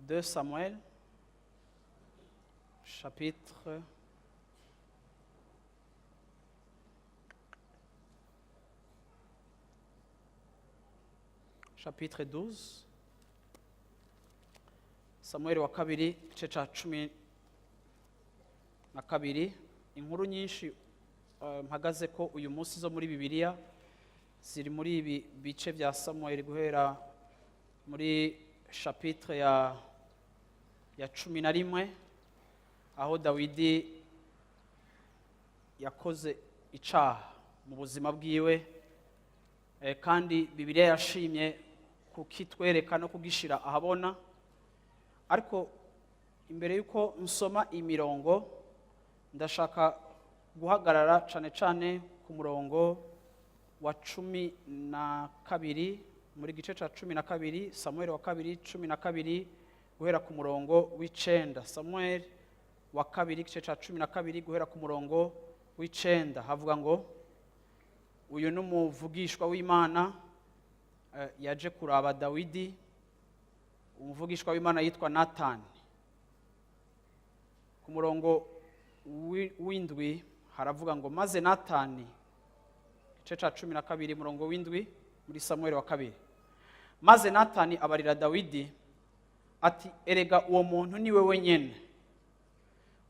2 Samuel, chapitre 12. Samuel wa kabiri igice ca 12. Inkuru nyinshi mpagaze ko uyu munsi zo muri Bibiliya ziri muri ibi bice bya Samuel guhera muri chapitre ya 11 aho Dawidi yakoze icaha mu buzima bwiwe, kandi Bibiliya yashimye kukitwereka no kugishira ahabona. Ariko imbere yuko nsoma imirongo ndashaka guhagarara cane cane ku murongo wa 12 muri gice ca 12, Samuel wa kabiri 12 guhera ku murongo w'icenda. Samuel wa kabiri gice ca 12 guhera ku murongo w'icenda havuga ngo uyu n'umuvugishwa w'Imana yaje kuraba Dawidi. Umuvugishwa w'Imana yitwa Natani. Ku murongo w'indwi haravuga ngo maze Natani, igice ca 12 murongo w'indwi muri Samuel wa kabiri, maze Natani abarira Dawidi ati erega uwo muntu ni wewe nyene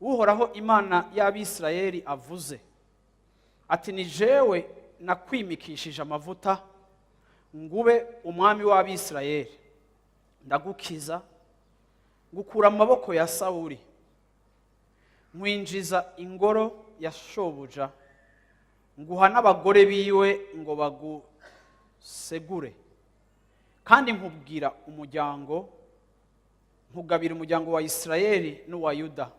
Uhoraho Imana y'Abisirayeli avuze ati ni jewe nakwimikishije amavuta ngube umwami w'Abisirayeli, ndagukiza ngukura amaboko ya Sawuli, nkwinjiza ingoro ya shobuja, nguha n'abagore biwe ngo bagusegure, kandi nkubwira nkugabira umuryango wa Isirayeli n'uwa Yuda,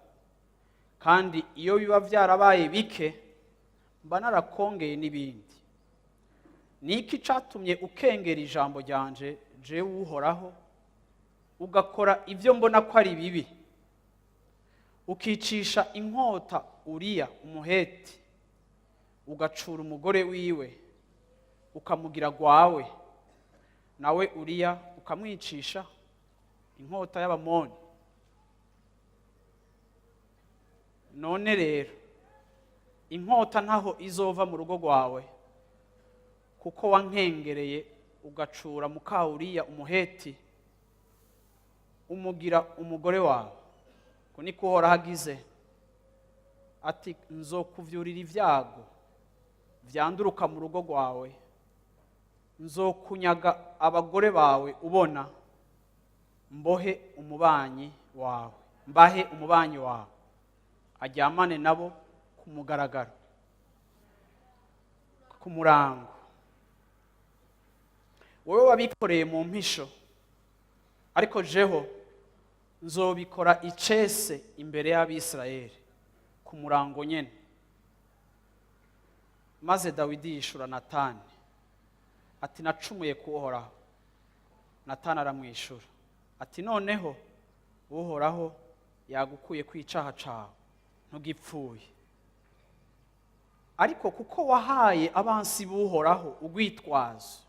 kandi iyo biba byarabaye bike mba narakongeye n'ibindi. Niki catumye ukengera ijambo ryanje jewe Uhoraho, ugakora ibyo mbona ko ari bibi, ukicisha inkota Uriya umuheti, ugacura umugore wiwe ukamugira gwawe, nawe Uriya ukamwicisha inkota y'Abamoni. None rero inkota ntaho izova mu rugo rwawe, kuko wankengereye ugacura muka Uriya umuheti umugira umugore wawe. Ko niko Uhoraho agize ati nzokuvyurira ibyago vyanduruka mu rugo rwawe, nzokunyaga abagore bawe ubona, mbahe umubanyi wawe aryamane nabo ku mugaragaro, ku murango. Wowe wabikoreye mu mpisho, ariko jeho nzobikora icese imbere y'Abisirayeli ku murango nyene. Maze Dawidi yishura Natani ati nacumuye ku Uhoraho. Natani aramwishura ati noneho Uhoraho yagukuye ku icaha cawe, ntugipfuye. Ariko kuko wahaye abansi b'Uhoraho urwitwazo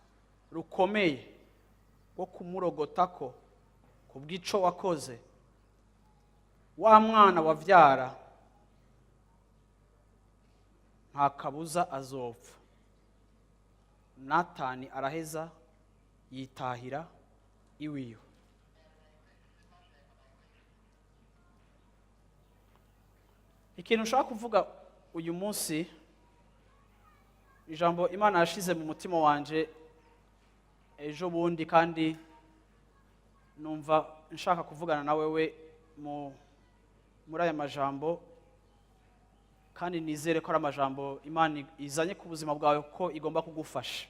rukomeye rwo kumurogotako kubw'ico wakoze, wa mwana wavyara nta kabuza azopfa. Natani araheza yitahira iwiwe. Ikintu nshaka kuvuga uyu munsi, ijambo Imana yashize mu mutima wanje ejo bundi, kandi numva nshaka kuvugana na wewe muri aya majambo, kandi nizere ko ari amajambo Imana izanye ku buzima bwawe ko igomba kugufasha.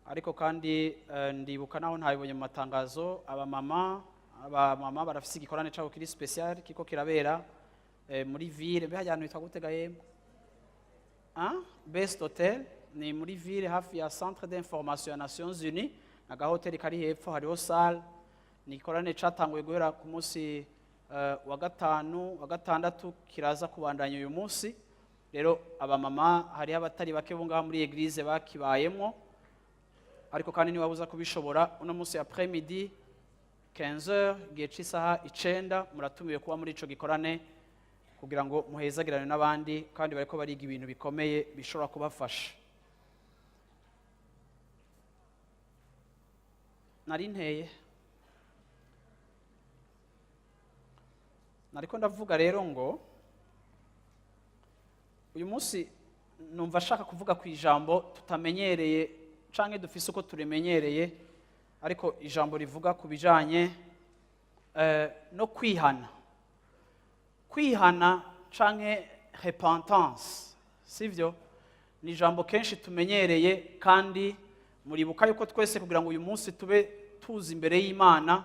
Ariko kandi ndibuka naho ntabibonye mu matangazo, abamama barafise igikorane cabo kiri special kiko kirabera muri ville, beha ahantu hitwa gutega yemwe Best Hotel, ni muri ville hafi ya Centre d'information ya Nations Unies, naga hotel kari hepfo hariho salle. Ni igikorane catanguye guhera ku munsi wa gatandatu kiraza kubandanya uyu munsi. Rero abamama hari abatari bake bunga muri eglise bakibayemwo, ariko kandi ni wabuza kubishobora uno munsi après midi 15h igihe cy'isaha 9 muratumiwe kuba muri ico gikorane kugira ngo muhezagirane n'abandi kandi bariko bariga ibintu bikomeye bishobora kubafasha. Nariko ndavuga rero ngo uyu munsi numva ashaka kuvuga ku ijambo tutamenyereye canke dufise uko turimenyereye, ariko ijambo rivuga ku bijanye no kwihana canke repentance, sivyo? Ni ijambo kenshi tumenyereye kandi muribuka yuko twese kugira ngo uyu munsi tube tuzi imbere y'Imana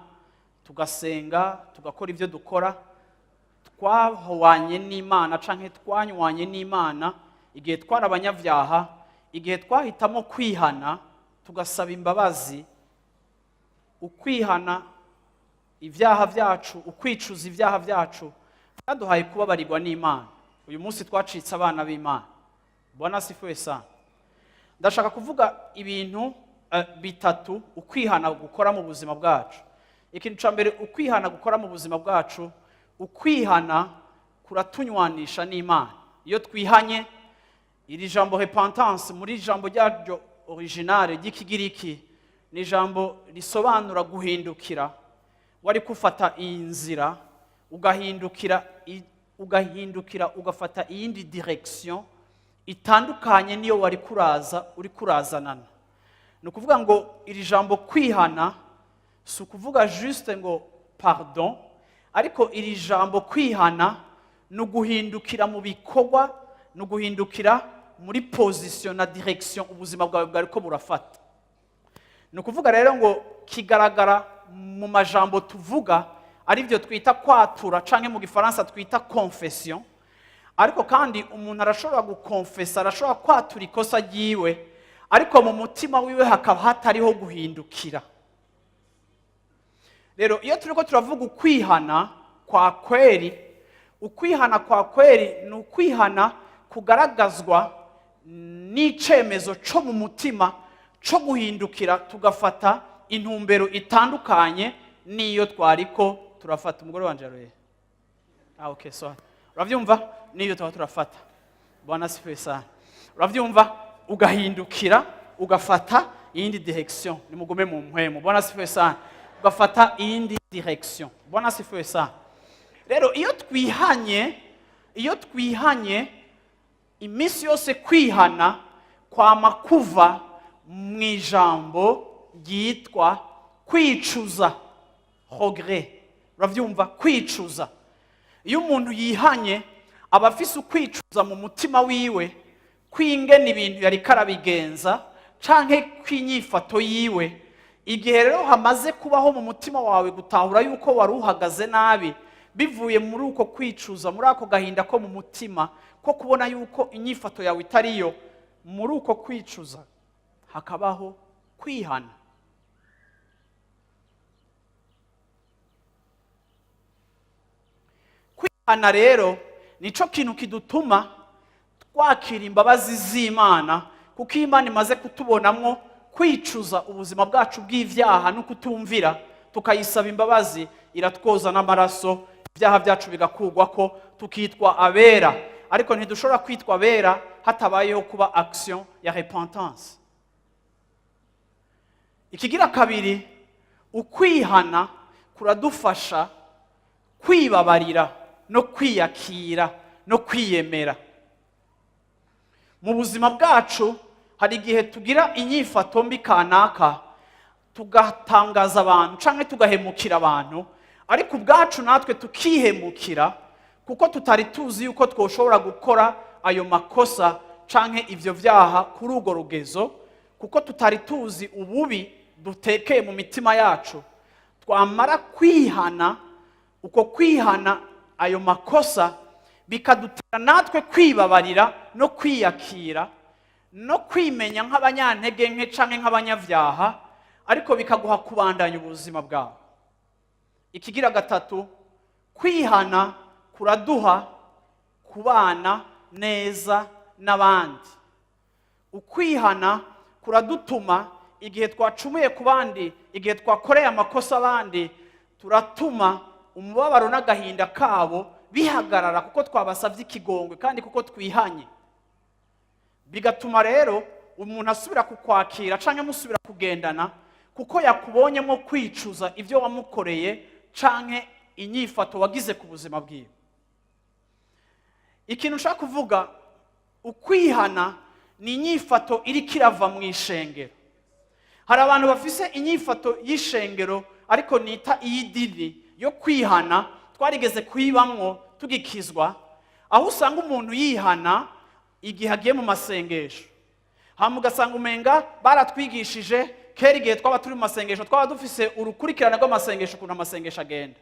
tugasenga tugakora ivyo dukora, twahwanye n'Imana canke twanywanye n'Imana igihe twari abanyavyaha, igihe twahitamo kwihana tugasaba imbabazi, ukwihana ivyaha vyacu, ukwicuza ivyaha vyacu byaduhaye kubabarirwa n'Imana. Uyu munsi twacitse abana b'Imana. Bwana asifiwe sana. Ndashaka kuvuga ibintu bitatu ukwihana gukora mu buzima bwacu. Ikintu ca mbere ukwihana gukora mu buzima bwacu, ukwihana kuratunywanisha n'Imana. Iyo twihanye, iri jambo repentance muri jambo ryaryo originale ry'Ikigiriki ni ijambo risobanura guhindukira. Wari kufata inzira ugahindukira ugafata iyindi direction itandukanye niyo wari uri kurazanana. Ni ukuvuga ngo iri jambo kwihana si ukuvuga juste ngo pardon, ariko iri jambo kwihana ni uguhindukira mu bikorwa, ni uguhindukira muri position na direction ubuzima bwawe bwariko burafata. Ni ukuvuga rero ngo kigaragara mu majambo tuvuga ari byo twita kwatura canke mu gifaransa twita confession, ariko kandi umuntu arashobora gukonfesa, arashobora kwatura ikosa ryiwe, ariko mu mutima wiwe hakaba hatariho guhindukira. Rero iyo turiko turavuga ukwihana kwa kweli, ukwihana kwa kweli ni ukwihana kugaragazwa n'icemezo co mu mutima co guhindukira tugafata intumbero itandukanye niyo twariko turafata. Umugore wanje aroye. Okay, so uravyumva niyo turafata. Bwana asifiwe sana. Uravyumva ugahindukira ugafata iyindi direction. Nimugume mu mpwemu. Bwana asifiwe sana. Ugafata iyindi direction. Bwana asifiwe sana. Rero iyo twihanye imisi yose kwihana kwa makuva mwijambo ryitwa kwicuza, regret. Uravyumva kwicuza. Iyo umuntu yihanye aba afise ukwicuza mu mutima wiwe kwingena ibintu yari karabigenza canke kwinyifato yiwe. Igihe rero hamaze kubaho mu mutima wawe gutahura yuko wari uhagaze nabi bivuye muri uko kwicuza, muri ako gahinda ko mu mutima ko kubona yuko inyifato yawe itariyo, muri uko kwicuza hakabaho kwihana. Kwihana rero nico kintu kidutuma twakira imbabazi z'Imana, kuko Imana imaze kutubonamwo kwicuza ubuzima bwacu bw'ivyaha no kutumvira, tukayisaba imbabazi, iratwoza n'amaraso, ibyaha byacu bigakugwako tukitwa abera. Ariko ntidushobora kwitwa abera hatabayeho kuba action ya repentance. Ikigira kabiri, ukwihana kuradufasha kwibabarira no kwiyakira no kwiyemera. Mu buzima bwacu hari igihe tugira inyifato mbi kanaka tugatangaza abantu canke tugahemukira abantu, ariko ubwacu natwe tukihemukira kuko tutari tuzi yuko twoshobora gukora ayo makosa canke ivyo vyaha kuri urwo rugezo, kuko tutari tuzi ububi dutekeye mu mitima yacu. Twamara kwihana, uko kwihana ayo makosa bikadutera natwe kwibabarira no kwiyakira no kwimenya nk'abanyantege nke canke nk'abanyavyaha, ariko bikaguha kubandanya ubuzima bwawe. Ikigira gatatu, kwihana kuraduha kubana neza n'abandi. Ukwihana kuradutuma igihe twacumuye ku bandi, igihe twakoreye amakosa abandi, turatuma umubabaro n'agahinda kabo bihagarara kuko twabasabye ikigongwe kandi kuko twihanye. Bigatuma rero umuntu asubira kukwakira canke musubira kugendana kuko yakubonyemo kwicuza ibyo wamukoreye canke inyifato wagize ku buzima bwiwe. Ikintu nshaka kuvuga, ukwihana ni inyifato iri kirava mu ishengero. Hari abantu bafise inyifato y'ishengero ariko nita iy'idini yo kwihana, twarigeze kwibamwo tugikizwa, aho usanga umuntu yihana igihe agiye mu masengesho. Hama ugasanga umenga baratwigishije kera igihe twaba turi mu masengesho twaba dufise urukurikirane rw'amasengesho ukuntu amasengesho agenda.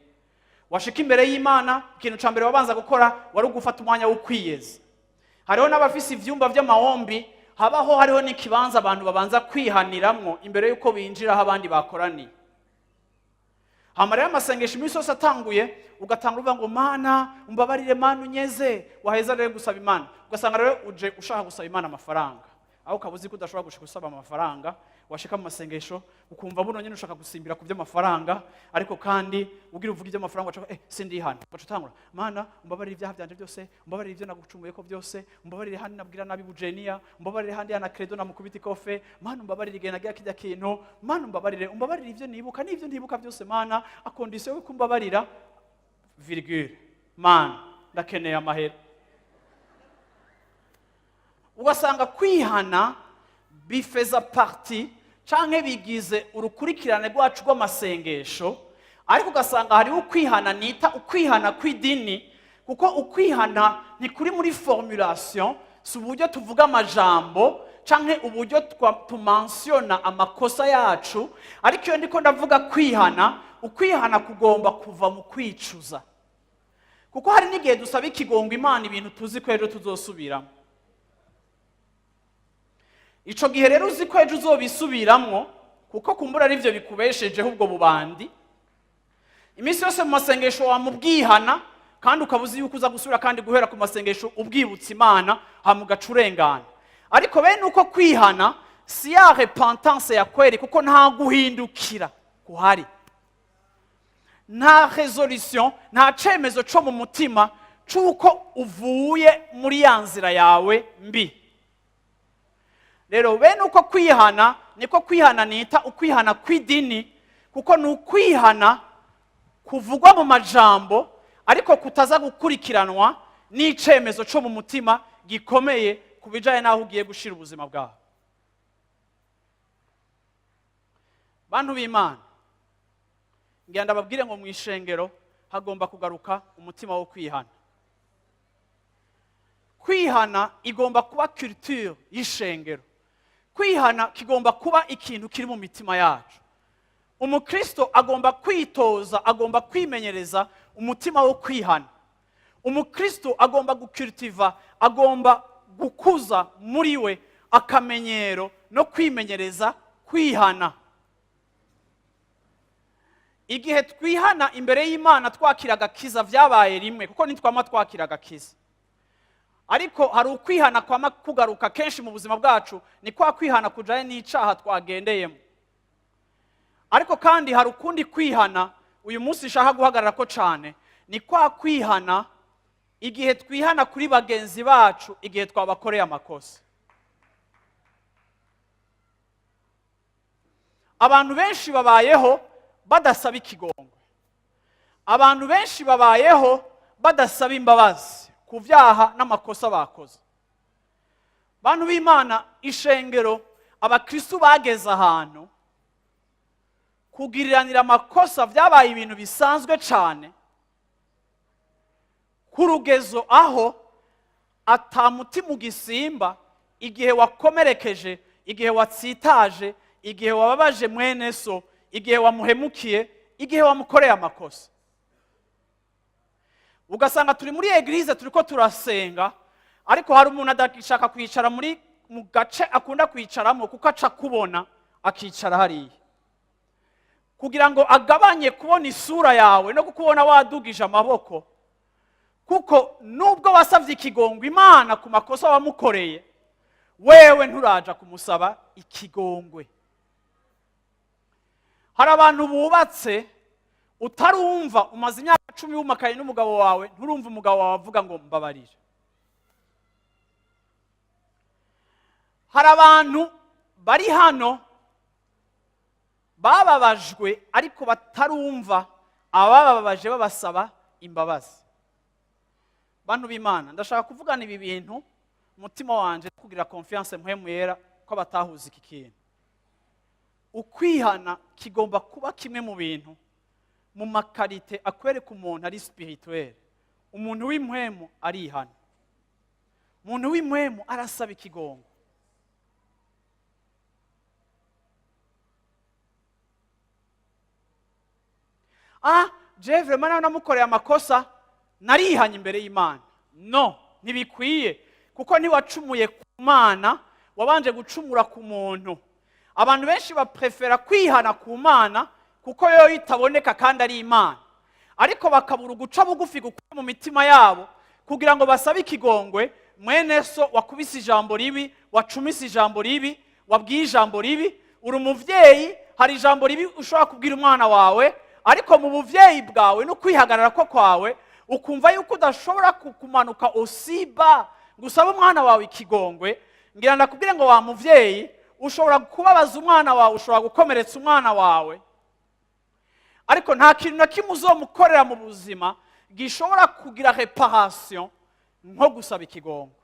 Washika imbere y'Imana, ikintu ca mbere wabanza gukora wari ugufata umwanya wo kwiyeza. Hariho n'abafise ivyumba vy'amahombi, hariho n'ikibanza abantu babanza kwihaniramwo imbere yuko binjira aho abandi bakoraniye. Hama rero amasengesho iminsi yose atanguye, ugatanga uvuga ngo Mana umbabarire, Mana unyeze. Waheza rero gusaba Imana, ugasanga rero uje ushaka gusaba Imana amafaranga, aho ukabuzi ko udashobora gushika gusaba amafaranga. Washika mu masengesho ukumva buno nyine ushaka gusimbira ku by'amafaranga, ariko kandi ugira uvuga iby'amafaranga wacha sindihana, bacutangura Mana umbabarire ibyaha byanje byose, umbabarire ibyo nagucumuye ko byose, umbabarire handi nabwira nabi bujenia, umbabarire handi yana credo na mukubita ikofe, Mana umbabarire igena gya kijya kintu, Mana umbabarire ibyo nibuka n'ibyo ntibuka byose, Mana akondisiyo yo kumbabarira virgule, Mana ndakeneye amahera. Ugasanga kwihana bifeza parti canke bigize urukurikirane rwacu rw'amasengesho, ariko ugasanga hari ukwihana nita ukwihana kw'idini, kuko ukwihana ni kuri muri formulation, si uburyo tuvuga amajambo canke uburyo tumensiona amakosa yacu, ariko iyo ndiko ndavuga kwihana, ukwihana kugomba kuva mu kwicuza. Kuko hari n'igihe dusaba ikigongwe Imana ibintu tuzi ko ejo tuzosubiramo. Ico gihe rero uzi ko ejo uzobisubiramwo, kuko kumbura ari byo bikubeshejeho ubwo bubandi. Iminsi yose mu masengesho wamubwihana, kandi ukabuzi yuko uza gusubira kandi guhera ku masengesho ubwibutsa Imana hama ugacurengana. Ariko bene uko kwihana si ya repentance ya kweli, kuko nta guhindukira kuhari, nta resolution, nta cemezo co mu mutima c'uko uvuye muri ya nzira yawe mbi. Rero bene uko kwihana niko kwihana nita ukwihana kw'idini, kuko ni ukwihana kuvugwa mu majambo ariko kutaza gukurikiranwa n'icemezo co mu mutima gikomeye kubijanye naho ugiye gushira ubuzima bwawe. Bantu b'Imana, ngira ndababwire ngo mu ishengero hagomba kugaruka umutima wo kwihana. Kwihana igomba kuba culture y'ishengero. Kwihana kigomba kuba ikintu kiri mu mitima yacu. Umukristo agomba kwitoza, agomba kwimenyereza umutima wo kwihana. Umukristo agomba gucultiva, agomba gukuza muri we akamenyero no kwimenyereza kwihana. Igihe twihana imbere y'Imana twakira agakiza vyabaye rimwe, kuko nitwama twakira agakiza. Ariko hari ukwihana kwama kugaruka kenshi mu buzima bwacu, ni kwa kwihana kujaye n'icaha twagendeyemo. Ariko kandi hari ukundi kwihana uyu munsi nshaka guhagarara ko cane, ni kwa kwihana igihe twihana kuri bagenzi bacu igihe twabakoreye amakosa. Abantu benshi babayeho badasaba ikigongwe. Abantu benshi babayeho badasaba imbabazi ku vyaha n'amakosa bakoze. Bantu b'Imana, ishengero abakristo bageze ahantu kugiriranira amakosa vyabaye ibintu bisanzwe cane, ku rugezo aho atamutima ugisimba igihe wakomerekeje, igihe watsitaje, igihe wababaje mwene so, igihe wamuhemukiye, igihe wamukoreye amakosa. Ugasanga turi muri eglise turiko turasenga, ariko hari umuntu adashaka kwicara mu gace akunda kwicaramo kuko aca kubona akicara hariya, kugira ngo agabanye kubona isura yawe no kukubona wadugije amaboko, kuko nubwo wasavye ikigongwe Imana ku makosa wamukoreye, wewe nturaja kumusaba ikigongwe. Hari abantu bubatse utarumva umaze imyaka 10 wumakaye n'umugabo wawe, nturumva umugabo wawe avuga ngo mbabarira. Hari abantu bari hano bababajwe ariko batarumva abababaje babasaba imbabazi. Bantu b'Imana, ndashaka kuvugana ibi bintu umutima wanje kugira confiance mpemu yera ko batahuza iki kintu. Ukwihana kigomba kuba kimwe mu bintu mu makarite akwereka umuntu ari spirituel. Umuntu w'impwemu arihana, umuntu w'impwemu arasaba ikigongo. Je vraiment namukoreye amakosa narihanye imbere y'Imana. No, ntibikwiye kuko ntiwacumuye ku Mana, wabanje gucumura ku muntu. Abantu benshi baprefera kwihana ku Mana kuko yo itaboneka kandi ari Imana, ariko bakabura guca bugufi gukora mu mitima yabo kugira ngo basabe ikigongwe. Mwene so wakubise ijambo ribi, wacumise ijambo ribi, wabwiye ijambo ribi, uri umuvyeyi, hari ijambo ribi ushobora kubwira umwana wawe, ariko mu buvyeyi bwawe no kwihagarara ko kwawe ukumva yuko udashobora kumanuka osiba gusaba umwana wawe ikigongwe. Ngira ndakubwire ngo wa muvyeyi, ushobora kubabaza umwana wawe, ushobora gukomeretsa umwana wawe, ariko nta kintu na kimwe uzomukorera mu buzima gishobora kugira reparation nko gusaba ikigongwe.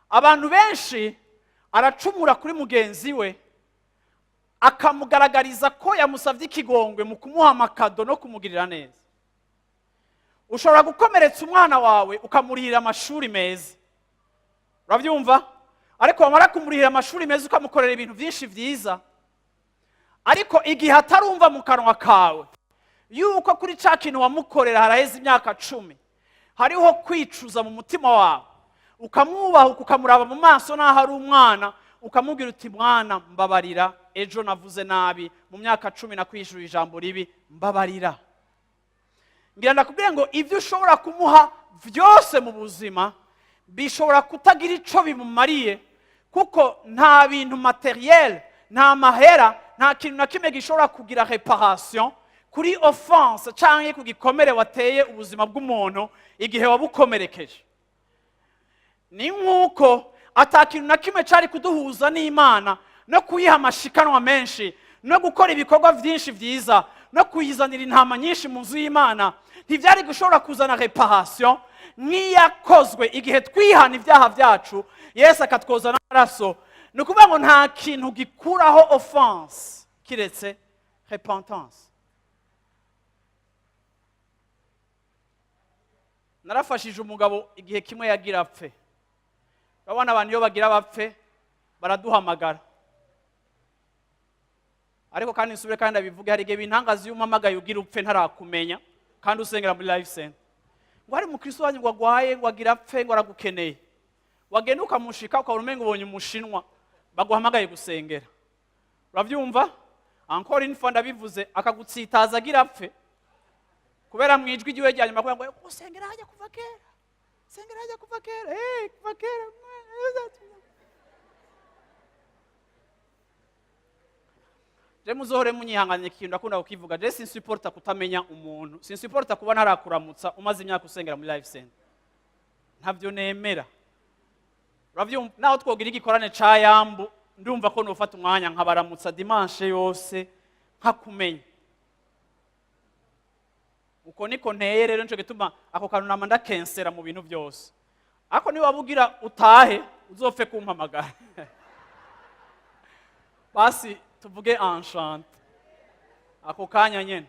Abantu benshi aracumura kuri mugenzi we akamugaragariza ko yamusavye ikigongwe mu kumuha amakado no kumugirira neza. Ushobora gukomeretsa umwana wawe ukamurihira amashuri meza, uravyumva, ariko wamara kumurihira amashuri meza ukamukorera ibintu byinshi vyiza, ariko igihe atarumva mu kanwa kawe yuko kuri ca kintu wamukorera haraheze imyaka 10, hariho kwicuza mu mutima wawe, ukamwubaha ukamuraba mu maso naho ari umwana, ukamubwira uti mwana mbabarira, ejo navuze nabi, mu myaka 10 nakwishura ijambo ribi, mbabarira. Ngira ndakubwira ngo ivyo ushobora kumuha vyose mu buzima bishobora kutagira ico bimumariye, kuko nta bintu materiel, nta mahera, nta kintu na kimwe gishobora kugira reparation kuri offense canke ku gikomere wateye ubuzima bw'umuntu igihe wabukomerekeje. Ni nkuko atakintu na kimwe cari kuduhuza n'Imana no kuyiha amashikanwa menshi no gukora ibikorwa vyinshi vyiza no kuyizanira intama nyinshi mu nzu y'Imana ntivyari gushobora kuzana reparation nk'iyakozwe igihe twihana ibyaha vyacu Yesu akatwozana amaraso. Ni ukuvuga ngo nta kintu gikuraho offense kiretse repentance. Narafashije umugabo igihe kimwe yagira apfe. Babana abantu iyo bagira bapfe baraduhamagara, ariko kandi nsubire kandi abivuge, hari igihe bintangaza iyo umpamagaye ugira upfe ntarakumenya kandi usengera muri life center, ngo hari umukristo wanyu ngo agwaye ngo agira apfe ngo aragukeneye, wagenda ukamushika ukabona umengo ubonye umushinwa baguhamagaye gusengera. Uravyumva? Encore une fois ndabivuze, akagutsitaza agira apfe kubera mwijwi igiwe ryanyuma kugira ngo usengera hajya kuva kera, sengera hajya kuva kera, kuva kera. Je muzohore munyihanganye ikintu ndakunda kukivuga, je sinsuporta kutamenya umuntu, sinsuporta kuba ntarakuramutsa umaze imyaka usengera muri life center, ntavyo nemera. Uravyumva? Naho twogira igikorane ca Yambu ndumva ko nofata umwanya nkabaramutsa dimanche yose nkakumenya. Uko niko nteye rero, nco gituma ako kantu nama ndakensera mu bintu byose. Ako ni wabugira utahe uzopfe kumpamagara. Basi tuvuge enchant ako kanya nyene.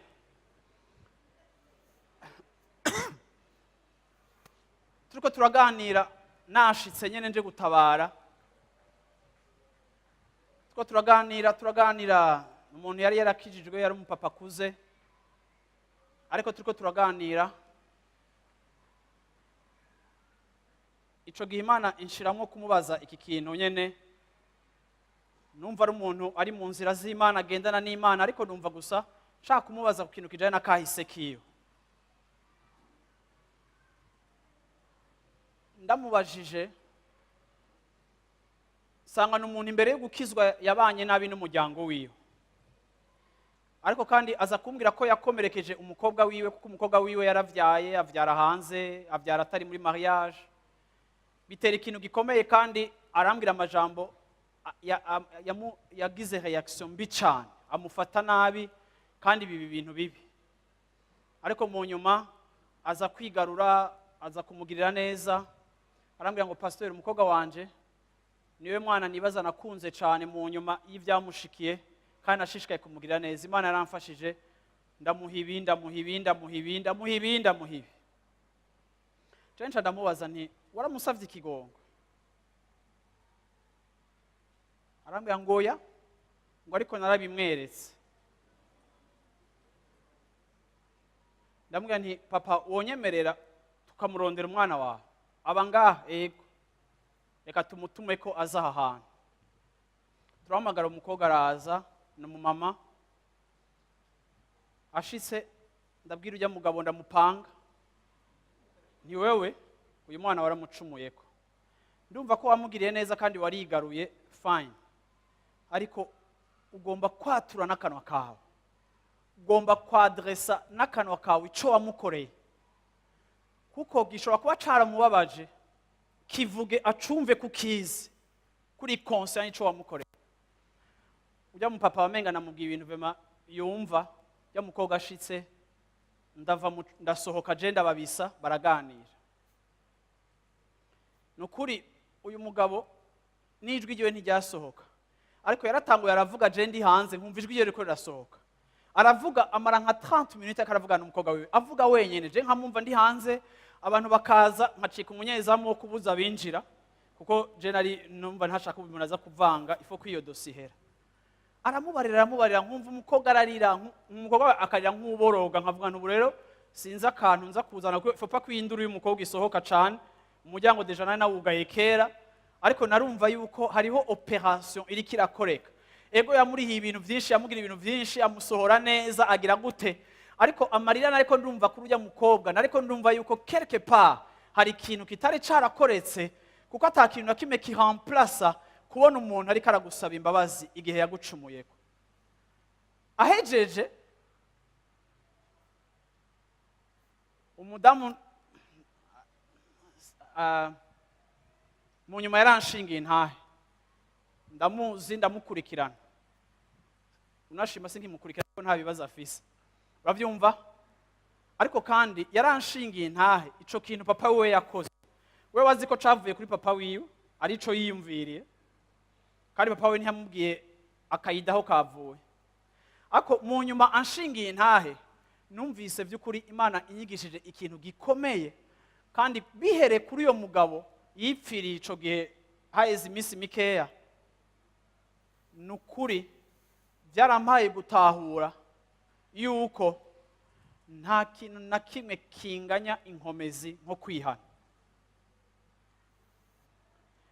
Turiko turaganira nashitse nyene nje gutabara. Turiko turaganira umuntu yari yarakijijwe, yari umupapa kuze, ariko turiko turaganira ico gihe Imana inshiramwo kumubaza iki kintu nyene. Numva ari umuntu ari mu nzira z'Imana agendana n'Imana, ariko numva gusa nshaka kumubaza ku kintu kijanye na kahise kiyo. Ndamubajije sanga n'umuntu imbere yo gukizwa yabanye nabi n'umuryango wiwe, ariko kandi aza kumbwira ko yakomerekeje umukobwa wiwe, kuko umukobwa wiwe yaravyaye, avyara hanze, avyara atari muri mariage. Bitera ikintu gikomeye, kandi arambwira amajambo yagize reaction mbi cyane, amufata nabi, kandi bibi bintu bibi. Ariko mu nyuma aza kwigarura, aza kumugirira neza. Arambwira ngo pastor, umukobwa wanje niwe mwana nibaza nakunze cyane mu nyuma y'ivyamushikiye, kandi ashishikaye kumugirira neza. Imana yaramfashije, ndamuhibi. Cenca ndamubaza nti waramusavye ikigongo? Arambwira ngo oya, ngo ariko narabimweretse. Ndamubwira nti papa, wonyemerera tukamurondera umwana wawe? Aba ngaha? Ego. Reka tumutume ko aza aha hantu. Turahamagara umukobwa, araza na mama. Ashitse ndabwira ujya mugabo, ndamupanga ni wewe uyu mwana waramucumuyeko, ndumva ko wamugiriye neza kandi warigaruye, fine, ariko ugomba kwatura n'akanwa kawe, ugomba kwadresa n'akanwa kawe ico wamukoreye, kuko gishobora kuba caramubabaje, kivuge acumve kukizi kuri conscient ico wamukoreye. Ujya mu papa wamenga namubwiye ibintu vema yumva. Ya mukobwa ashitse, ndasohoka je ndababisa, baraganira. Nukuri uyu mugabo nijwi ryiwe ntiryasohoka, ariko yaratanguye aravuga, je ndi hanze nkumva ijwi ryiwe riko rirasohoka. Aravuga amara nka 30 minutes akaravugana n'umukobwa wiwe, avuga wenyene, je nkamumva ndi hanze, abantu bakaza nkacika umunyezamu wo kubuza binjira, kuko je nari numva ntashaka umuntu aza kuvanga ifo kwiyo dosihera. Aramubarira nkumva umukobwa ararira, umukobwa akarira nk'uboroga, nkavuga ntubu rero sinza akantu nza kuzana, fopa kwinduru y'umukobwa isohoka cyane, umuryango deja nari nawugaye kera, ariko narumva yuko hariho operation iri kirakoreka. Ego yamurihiye ibintu byinshi, yamugira ibintu byinshi, amusohora neza, agira gute, ariko amarira nariko ndumva kuri ujya mukobwa, nariko ndumva yuko quelque part hari ikintu kitari carakoretse, kuko atakintu na kimwe kihamplace kubona umuntu ariko aragusaba imbabazi igihe yagucumuyeko. Ahejeje umudamu mu nyuma yaranshingiye intahe, ndamuzi, ndamukurikirana, unashima sinkimukurikirana ko nta bibazo afise, uravyumva. Ariko kandi yaranshingiye intahe ico kintu papa we yakoze. We wazi ko cavuye kuri papa wiwe, arico yiyumviriye, kandi papa we ntiyamubwiye akayidaho kavuye. Ako mu nyuma anshingiye intahe, numvise by'ukuri Imana inyigishije ikintu gikomeye, kandi bihere kuri uyo mugabo yipfiriye ico gihe haheze iminsi mikeya. Nukuri byarampaye gutahura yuko nta kintu na kimwe kinganya inkomezi nko kwihana.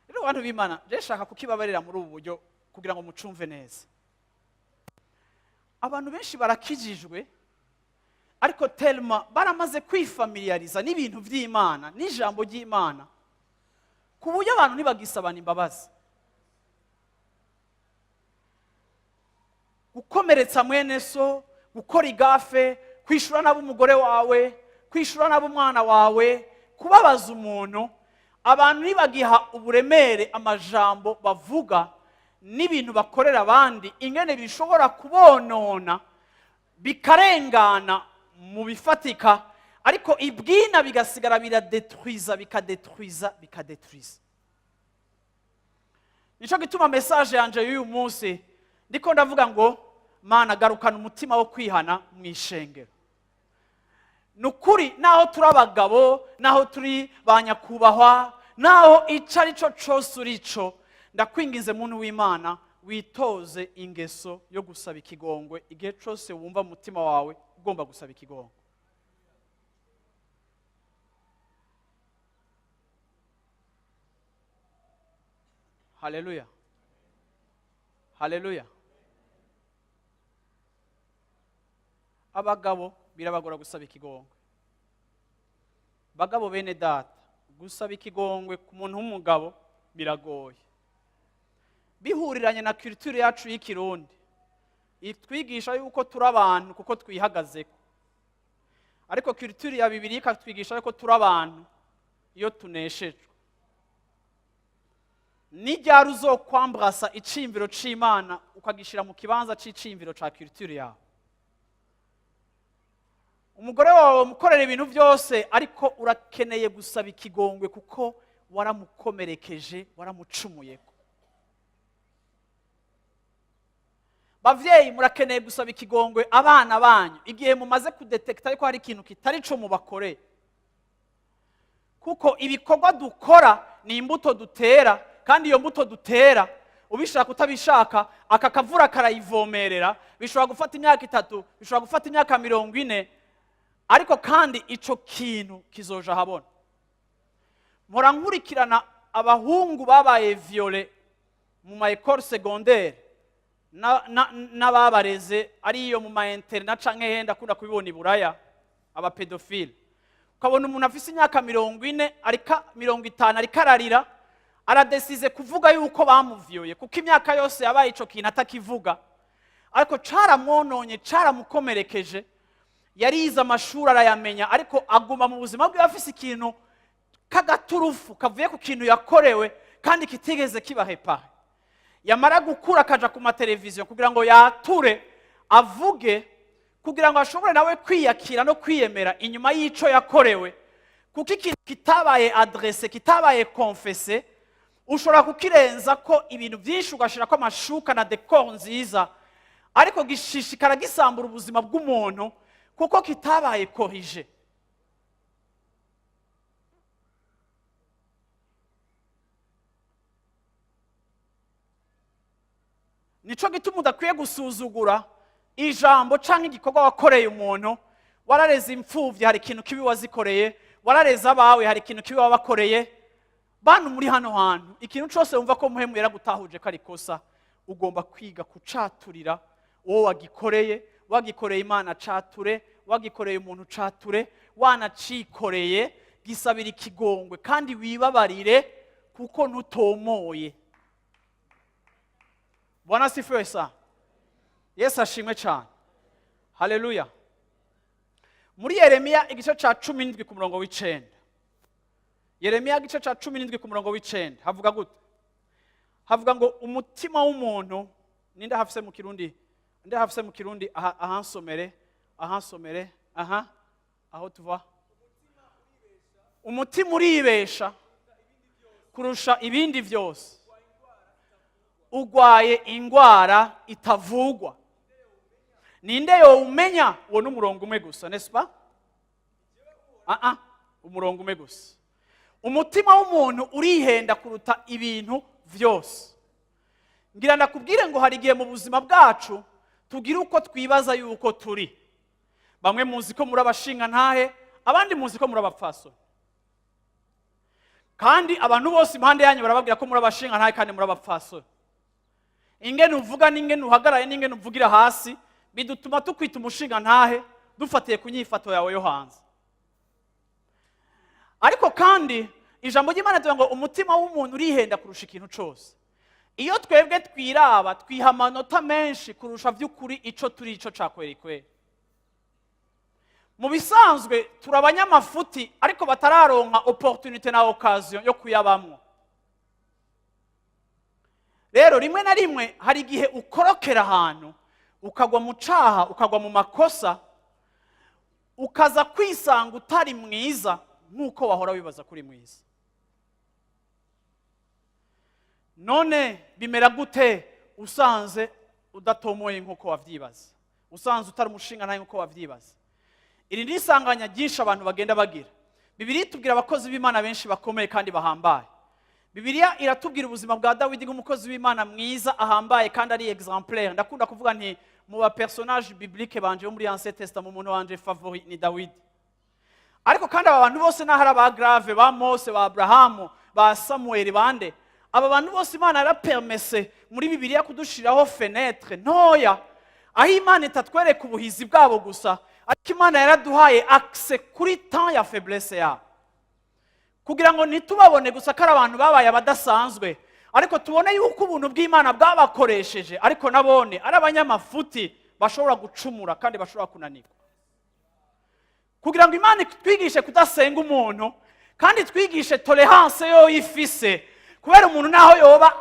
Rero abantu b'Imana, je shaka kukibabarira muri ubu buryo kugira ngo mucumve neza. Abantu benshi barakijijwe, ariko telma baramaze kwifamiliariza n'ibintu by'Imana n'ijambo ry'Imana, ku buryo abantu ntibagisabana imbabazi. Gukomeretsa mwene so, gukora igafe, kwishura nabo umugore wawe, kwishura nabo umwana wawe, kubabaza umuntu, abantu ntibagiha uburemere amajambo bavuga n'ibintu bakorera abandi, ingene bishobora kubonona bikarengana mu bifatika, ariko ibwina bigasigara biradetruiza. Nico gituma message yanje y'uyu munsi ndiko ndavuga ngo Mana garukana umutima wo kwihana mu ishengero. Nukuri naho turi abagabo, naho turi banyakubahwa, naho icari cyo cyose urico, ndakwingize muntu w'Imana witoze ingeso yo gusaba ikigongwe igihe cyose wumva umutima wawe ugomba gusaba ikigongwe. Haleluya, haleluya. Abagabo birabagora gusaba ikigongwe. Bagabo bene data, gusaba ikigongwe ku muntu w'umugabo biragoye. Bihuriranye na culture yacu y'ikirundi, itwigisha yuko turi abantu kuko twihagazeko, ariko culture ya Bibiliya ikatwigisha yuko turi abantu iyo tuneshejwe. Ni ryari uzokwambrasa iciyumviro c'Imana ukagishira mu kibanza c'iciyumviro ca culture yawe? Umugore wawe mukorera ibintu byose, ariko urakeneye gusaba ikigongwe kuko waramukomerekeje, waramucumuyeko. Bavyeyi murakeneye gusaba ikigongwe abana banyu igihe mumaze kudetekta yuko hari ikintu kitari co mubakoreye, kuko ibikorwa dukora ni imbuto dutera, kandi iyo mbuto dutera ubishaka utabishaka aka kavura karayivomerera. Bishobora gufata imyaka 3, bishobora gufata imyaka 40, ariko kandi ico kintu kizoja habona. Mpora nkurikirana abahungu babaye viole mu ma école secondaire n'ababareze ariyo mu ma internat canke henda kunda kubibona i Buraya, aba pedophile. Ukabona umuntu afise imyaka 40 arika 50 arikararira, aradesize kuvuga yuko bamuvyoye kuko imyaka yose yabaye ico kintu atakivuga, ariko caramwononye, caramukomerekeje. Yarize amashuri arayamenya, ariko aguma mu buzima bwe afise ikintu kagaturufu kavuye ku kintu yakorewe kandi kitigeze kibahepa. Yamara gukura akaja ku mateleviziyo kugira ngo yature avuge, kugira ngo ashobore nawe kwiyakira no kwiyemera inyuma y'ico yakorewe, kuko ikintu kitabaye adresse, kitabaye confesse, ushobora kukirenza ko ibintu byinshi ugashirako amashuka na decor nziza, ariko gishishikara gisambura ubuzima bw'umuntu kuko kitabaye corrige. Nico gituma udakwiye gusuzugura ijambo canke igikorwa wakoreye umuntu. Warareze imfuvyi, hari ikintu kibi wazikoreye. Warareze abawe, hari ikintu kibi wabakoreye. Bantu muri hano hantu, ikintu cyose wumva ko muhemu yaragutahuje ko ari kosa, ugomba kwiga kucaturira uwo wagikoreye. Wagikoreye Imana cature, wagikoreye umuntu cature, wanacikoreye gisabira ikigongwe kandi wibabarire kuko ntutomoye. Bwana sifiwe sana. Yesu ashimwe cyane. Haleluya. Muri Yeremiya igice ca 17 ku murongo w'9. Yeremiya igice ca 17 ku murongo w'9 havuga gute? Havuga ngo umutima w'umuntu, ninde hafise mu Kirundi? Ninde hafise mu Kirundi? Ahansomere, aho tuva. Umutima uribesha kurusha ibindi byose, ugwaye ingwara itavugwa. Ninde yo umenya? Uwo n'umurongo umwe gusa, n'est-ce pas? Umurongo umwe gusa. Umutima w'umuntu urihenda kuruta ibintu byose. Ngira ndakubwire ngo hari igihe mu buzima bwacu tugira uko twibaza yuko turi. Bamwe muzi ko muri abashinga ntahe, abandi muzi ko muri abapfaso. Kandi abantu bose impande yanyu barababwira ko muri abashinga ntahe kandi muri abapfaso. Ingene uvuga n'ingene uhagaraye n'ingene uvugira hasi bidutuma tukwita umushinga ntahe dufatiye ku nyifato yawe yo hanze. Ariko kandi ijambo ry'Imana rivuga ngo umutima w'umuntu urihenda kurusha ikintu cyose. Iyo twebwe twiraba twiha amanota menshi kurusha by'ukuri ico turi ico cakwerekwe. Mu bisanzwe turabanyamafuti ariko batararonka opportunité na occasion yo kuyabamwo. Rero rimwe na rimwe hari igihe ukorokera ahantu ukagwa mu caha, ukagwa mu makosa, ukaza kwisanga utari mwiza nk'uko wahora wibaza kuri mwiza. None bimera gute usanze udatomoye nk'uko wavyibaza, usanze utari umushinga ntahe nk'uko wavyibaza? Iri ni isanganya ryinshi abantu bagenda bagira. Bibiliya itubwira abakozi b'Imana benshi bakomeye kandi bahambaye. Bibiliya iratubwira ubuzima bwa Dawidi nk'umukozi w'Imana mwiza ahambaye kandi ari exemplaire. Ndakunda kuvuga nti mu ba personnage biblique banje bo muri Ancien Testament umuntu wanje favori ni Dawidi. Ariko kandi aba bantu bose nahari aba grave, ba Mose, ba Abrahamu, ba Samuel, bande aba bantu bose Imana yarapermese muri Bibiliya kudushiraho fenêtre ntoya aho Imana itatwereka ubuhizi bwabo gusa, ariko Imana yaraduhaye accès kuri temps ya faiblesse yabo, kugira ngo nitubabone gusa ko ari abantu babaye abadasanzwe, ariko tubone yuko ubuntu bw'Imana bwabakoresheje, ariko nabone ari abanyamafuti bashobora gucumura kandi bashobora kunanirwa. Kugira ngo Imana twigishe kudasenga umuntu kandi twigishe tolerance yo ifise, kubera umuntu naho yoba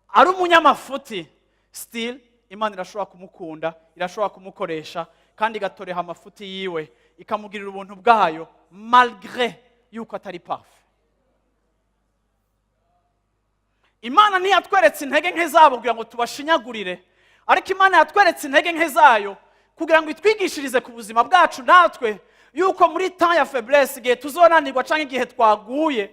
ari umunyamafuti, still Imana irashobora kumukunda, irashobora kumukoresha kandi igatoreha amafuti yiwe, ikamugirira ubuntu bwayo malgré yuko atari parfait. Imana ntiyatweretse intege nke zabo kugira ngo tubashinyagurire, ariko Imana yatweretse intege nke zayo kugira ngo itwigishirize ku buzima bwacu natwe, yuko muri temps ya faiblesse, igihe tuzonanirwa canke igihe twaguye,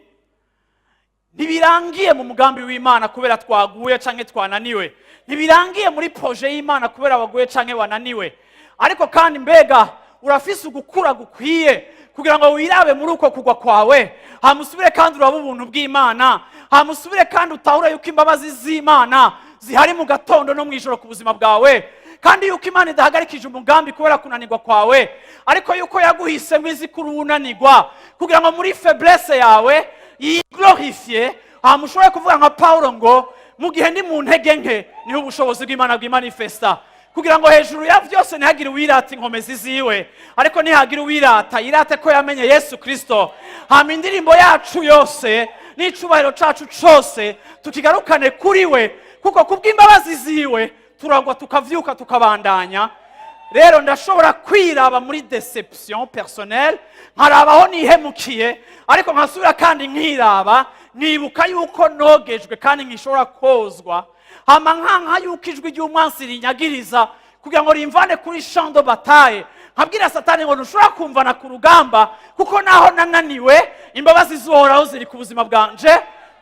ntibirangiye mu mugambi w'Imana kubera twaguye canke twananiwe, ntibirangiye muri projet y'Imana kubera waguye canke wananiwe, ariko kandi mbega urafise ugukura gukwiye kugira ngo wirabe muri uko kugwa kwawe, hamusubire kandi uraba ubuntu bw'Imana, hamusubire kandi utahure yuko imbabazi z'Imana zihari mu gatondo no mwijoro ku buzima bwawe, kandi yuko Imana idahagarikije umugambi kubera kunanirwa kwawe, ariko yuko yaguhisemo izi kuri unanirwa kugira ngo muri faiblesse yawe yiglorifie, hamushobore kuvuga nka Paulo ngo mu gihe ndi mu ntege nke niho ubushobozi bw'Imana bw'imanifesta, kugira ngo hejuru ya byose ntihagire uwirata inkomezi ziwe, ariko ntihagire uwirata yirate ko yamenye Yesu Kristo. Hama indirimbo yacu yose n'icubahiro cacu cose tukigarukane kuri we, kuko kubw'imbabazi ziwe turagwa tukavyuka tukabandanya. Rero ndashobora kwiraba muri deception personnelle, nkarabaho nihemukiye, ariko nkasubira kandi nkiraba nibuka yuko nogejwe kandi nkishobora kozwa, hama nkanka yuko ijwi ry'umwansi rinyagiriza kugira ngo rimvane kuri champ de bataille, nkabwira Satani ngo ntushobora kumvana ku rugamba, kuko naho nananiwe imbabazi zohoraho ziri ku buzima bwanje,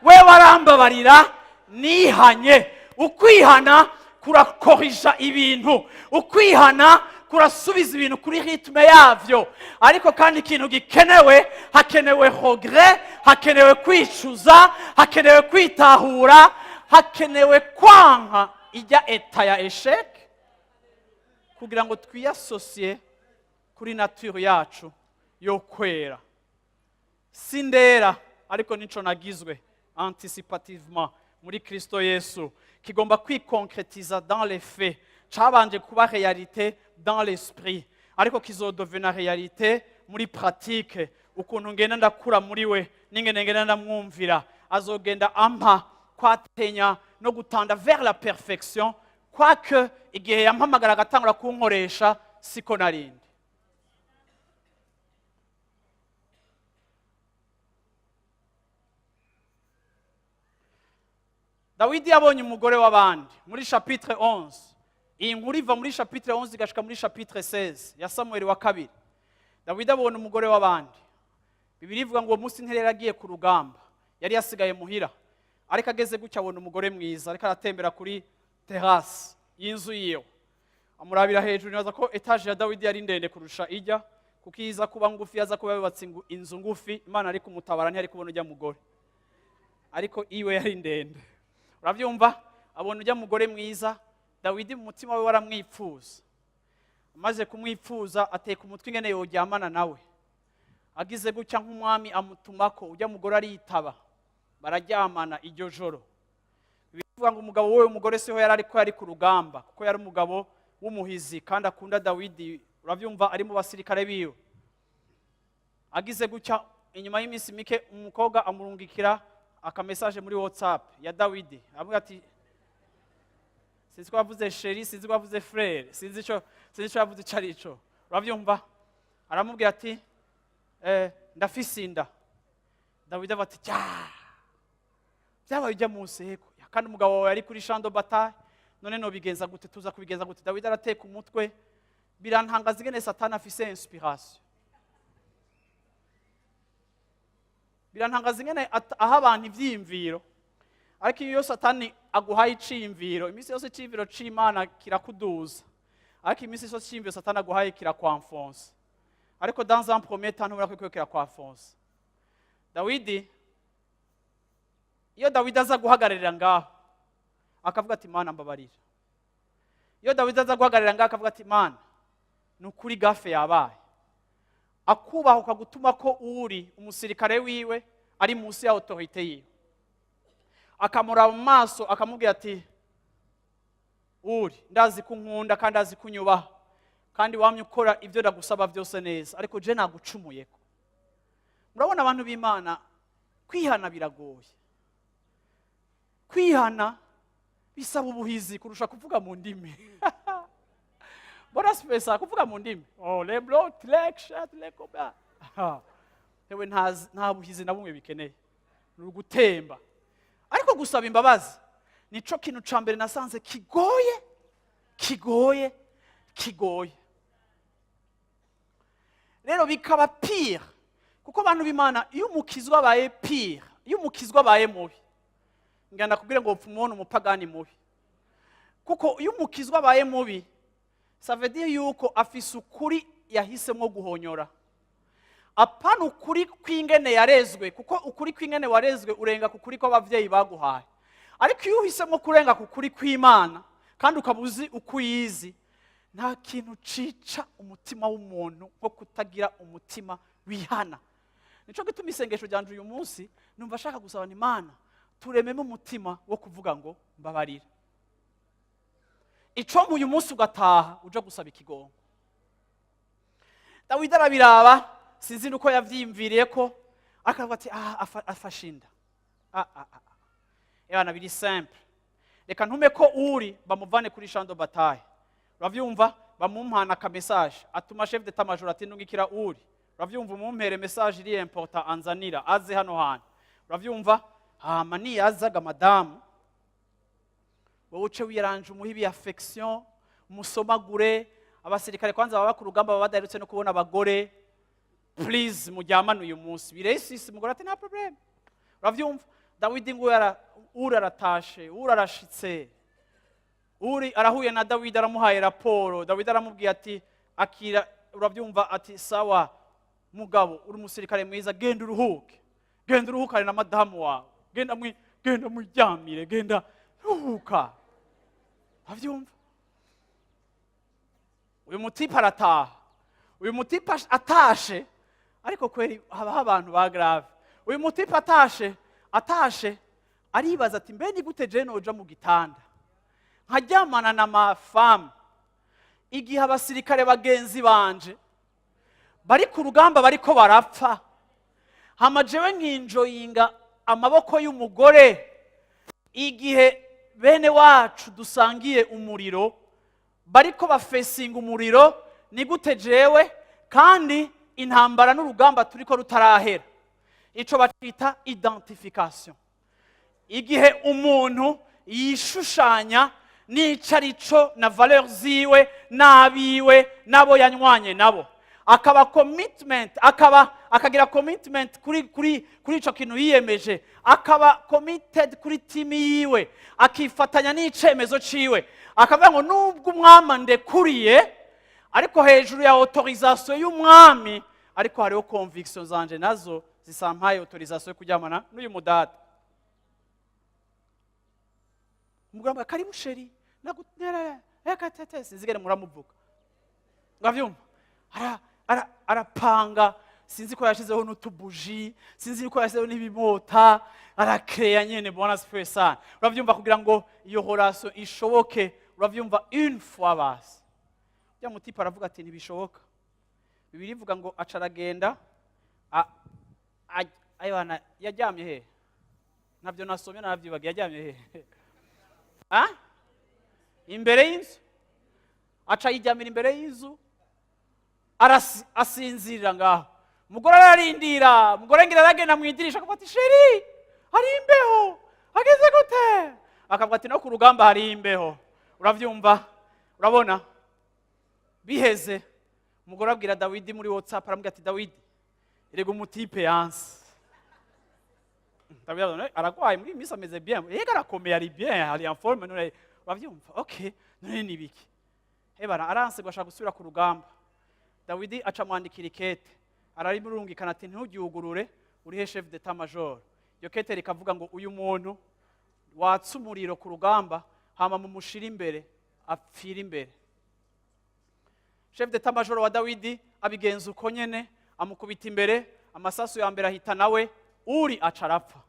we warambabarira nihanye. Ukwihana kurakorija ibintu, ukwihana kurasubiza ibintu kuri ritme yavyo, ariko kandi ikintu gikenewe, hakenewe regret, hakenewe kwicuza, hakenewe kwitahura, hakenewe kwanka ijya eta ya échec, kugira ngo twiyasocie kuri nature yacu yo kwera. Sindera, ariko nico nagizwe anticipativement muri Kristo Yesu, kigomba kwikonkretiza dans les faits, cabanje kuba réalité dans l'esprit, ariko kizodovena réalité muri pratique, ukuntu ngenda ndakura muri we n'ingene ngenda ndamwumvira, azogenda ampa kwatenya no gutanda vers la perfection, quoique igihe yampamagara agatangura kunkoresha siko narindi. Dawidi yabonye umugore w'abandi muri chapitre 11. Iyi nkuru iva muri chapitre 11 igashika muri chapitre 16 ya Samuel wa kabiri. Dawidi abona umugore w'abandi. Bibiri ivuga ngo uwo munsi nterera agiye ku rugamba, yari yasigaye muhira, ariko ageze gutya abona umugore mwiza ariko aratembera kuri terrasse y'inzu yiwe. Amurabira hejuru, nibaza ko etage ya Dawidi yari ndende kurusha ijya, kuko iza kuba ngufi, yaza kuba yubatse inzu ngufi, Imana ari kumutabara ntiyari kubona ujya mugore, ariko iwe yari ndende. Uravyumva? Abona ujya mugore mwiza, Dawidi mu mutima we waramwipfuza. Amaze kumwipfuza ateka umutwe ingene yoryamana nawe. Agize gutya nk'umwami amutumako, ujya mugore aritaba, bararyamana iryo joro. Bivuga ngo umugabo wewe umugore siho yari ariko yari ku rugamba, kuko yari umugabo w'umuhizi kandi akunda Dawidi. Uravyumva? Ari mu basirikare biwe. Agize gutya inyuma y'iminsi mike umukobwa amurungikira akamesaje muri WhatsApp ya Dawidi, avuga ati sinzi ko yavuze chérie, sinzi ko yavuze frère, sinzi ico yavuze carico. Uravyumva? Aramubwira ati ndafise inda. Dawidi ati byabaye ujya mu nseko, kandi umugabo wawe yari kuri champ de bataille, none no bigenza gute, tuza kubigenza gute? Dawidi arateka umutwe, birantangaza ingene Satani afise inspiration, birantangaza ingene aha abantu ivyiyumviro, ariko iyo Satani aguhaye iciyumviro, imisi yose iciyumviro c'Imana kirakuduza, ariko imisi yose iciyumviro Satani aguhaye kirakwanfonsa, ariko dans un premier temps ntubura ko kirakwanfonsa. Dawidi, iyo Dawidi aza guhagararira ngaho akavuga ati Mana mbabarira, iyo Dawidi aza guhagararira ngaho akavuga ati Mana nukuri gafe yabaye, akubaho ukagutuma ko uri umusirikare wiwe ari munsi ya autorité yiwe, akamuraba mu maso akamubwira ati uri ndazi ko unkunda kandi azi ko unyubaha kandi wamye ukora ibyo ndagusaba byose neza ariko je nagucumuyeko. Murabona abantu b'Imana, kwihana biragoye. Kwihana bisaba ubuhizi kurusha kuvuga mu ndimi. Bora spesa kuvuga mu ndimi. Oh le blot lek chat le koba. Ewe nta buhizi na bumwe bikeneye. Nugutemba. Ariko gusaba imbabazi nico kintu ca mbere nasanze kigoye. Rero bikaba pire kuko abantu b'Imana iyo umukizwa abaye pire, iyo umukizwa abaye mubi, ngenda kubwira ngo upfumone umupagani mubi. Kuko iyo umukizwa abaye mubi, ça veut dire yuko afise ukuri yahisemo guhonyora. Apana ukuri kw'ingene yarezwe, kuko ukuri kw'ingene warezwe urenga ku kuri kw'abavyeyi baguhaye. Ariko iyo uhisemo kurenga ku kuri kw'Imana kandi ukabuzi uko uyizi, nta kintu cica umutima w'umuntu nko kutagira umutima wihana. Nico gituma isengesho ryanje uyu munsi numva ashaka gusaba Imana turememo umutima wo kuvuga ngo mbabarira. Ico mu uyu munsi ugataha uja gusaba ikigongo. Dawidi arabiraba, sinzi nuko yavyimviriye ko akavuga ati afashinda. Ebana biri simple. Reka ntume ko uri bamuvane kuri champ de bataille. Uravyumva bamumpana ka message atuma chef d'état major ati ndungikira uri. Uravyumva umumpere message iri important anzanira aze hano hano. Uravyumva mani yazaga madamu wowe uce wiranje umuhibi affection umusomagure. Abasirikare kwanza baba ku rugamba baba badarutse no kubona abagore, please mujyamane uyu munsi biresisi. Mugore ati nta problem. Uravyumva Dawidi ngo aratashe, arashitse, arahuye na Dawidi aramuhaye raporo. Dawidi aramubwiye ati akira, uravyumva ati sawa mugabo uri umusirikare mwiza, genda uruhukane na madamu wawe, genda mujyamire, genda ruhuka. Uravyumva uyu mutipa arataha. Uyu mutipa atashe, ariko kweri habaho abantu ba grave. Uyu mutipa atashe aribaza ati mbe ni gute je noja mu gitanda nkaryamana na mafamu igihe abasirikare bagenzi banje bari ku rugamba bariko barapfa, hama jewe nkinjoyinga amaboko y'umugore igihe bene wacu dusangiye umuriro bariko bafesinga umuriro. Ni gute jewe kandi intambara n'urugamba turiko rutarahera? Ico bacita identification. Igihe umuntu yishushanya n'icarico na valeur ziwe n'abiwe nabo yanywanye nabo, akaba commitment, akagira commitment kuri ico kintu yiyemeje, akaba committed kuri team yiwe, akifatanya n'icemezo ciwe, akavuga ngo nubwo umwami ndekuriye ariko hejuru ya autorisation y'umwami ariko hariho conviction zanje nazo zisampaye autorisation yo kujyamana n'uyu mudada. Mugamba karimu sheri nagutera ekatete sinzigere muramuvuga. Ngavyumva arapanga, sinzi ko yashizeho n'utubuji, sinzi ko yashizeho n'ibimota, arakreya nyene bona spesa. Uravyumva kugira ngo iyo horaso ishoboke, uravyumva une fois basi. Ya mutipa aravuga ati ntibishoboka. Bibiri ivuga ngo acaragenda aywana yajyamye he? Nabyo nasomye navyibaga yajyamye he? Imbere y'inzu. Aca yijyamira imbere y'inzu asinzirira ngaho. Umugore ararindira, umugore ngira aragenda mu idirisha akavuga ati sheri hari imbeho, ageze gute? Akavuga ati no ku rugamba hari imbeho. Uravyumva? Urabona? Biheze umugore abwira Dawidi muri WhatsApp, aramubwira ati Dawidi erega umutipe yanse. Dawidi aragwaye muri misa ameze bien, yega arakomeye ari bien, ari en forme none. Uravyumva? Okay, none ni biki? Hebara aranse gwashaka gusubira ku rugamba. Dawidi aca mwandikira ikete, ararimurungikana ati ntugiyugurure urihe chef d'état major. Iyo kete rikavuga ngo uyu muntu watsa umuriro ku rugamba hama mumushira imbere apfira imbere. Chef d'état major wa Dawidi abigenza uko nyene, amukubita imbere, amasasu ya mbere ahita nawe, uri acarapfa.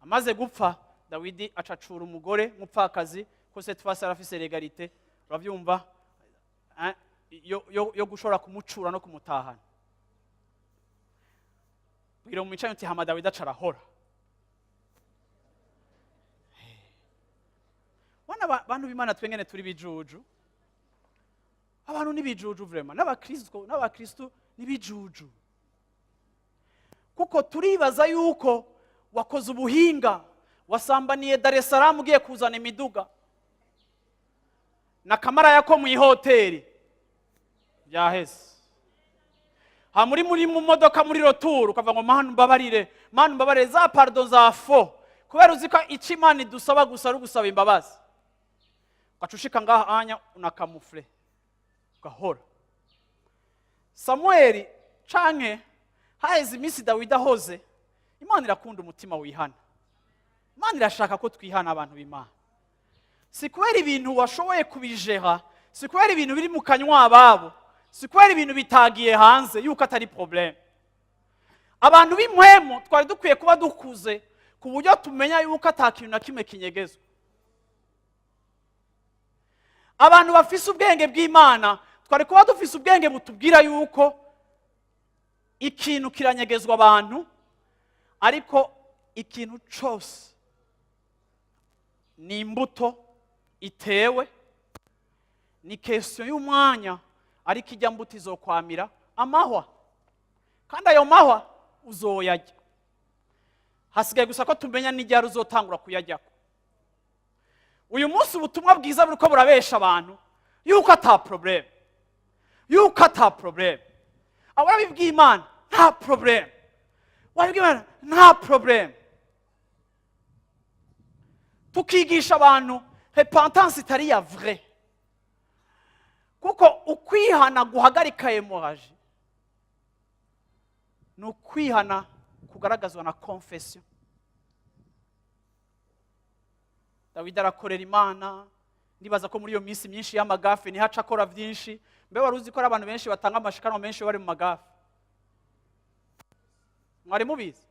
Amaze gupfa Dawidi acacura umugore mupfakazi ko cette fois arafise legalite, uravyumva yo gushobora kumucura no kumutahana. Bwira mu micanyo uti hama Dawidi acarahora. Wana bantu b'Imana twengene turi bijuju. Abantu ni bijuju vraiment, n'abakristo ni bijuju. Kuko turibaza yuko wakoze ubuhinga, wasambaniye Dar es Salaam ugiye kuzana imiduga na kamara yako mu ihoteli byaheze. Ha muri mu modoka muri retour ukavuga ngo manu mbabarire za pardon za fo, kubera uzika ici Imana idusaba gusa ari gusaba imbabazi. Ukacushika ngaha anya unakamufle ugahora. Samuel canke haheze iminsi Dawidi ahoze, Imana irakunda umutima wihana. Imana irashaka ko twihana abantu b'Imana. Si kubera ibintu washoboye kubijeha, si kubera ibintu biri mu kanywa ababo, si kubera ibintu bitagiye hanze yuko atari problem. Abantu b'impwemu twari dukwiye kuba dukuze ku buryo tumenya yuko atakintu na kimwe kinyegezwa. Abantu bafise ubwenge bw'Imana twari kuba dufise ubwenge butubwira yuko ikintu kiranyegezwa abantu, ariko ikintu cyose ni imbuto itewe, ni question y'umwanya, ariko ijya mbuto izokwamira amahwa, kandi ayo mahwa uzoyajya. Hasigaye gusa ko tumenya n'igihe uzotangura kuyajyako. Uyu munsi ubutumwa bwiza buriko burabesha abantu yuko ata problem, ababibwiye Imana nta problem, wabibwiye Imana nta problem. Tukigisha abantu repentance itari ya vrai, kuko ukwihana guhagarika hemorrhage ni ukwihana kugaragazwa na confession. Dawidi arakorera Imana, ndibaza ko muri iyo minsi myinshi y'amagafe niho aca akora byinshi. Mbe wari uzi ko ari abantu benshi batanga amashikanwa menshi bari mu magafe? Mwari mubizi?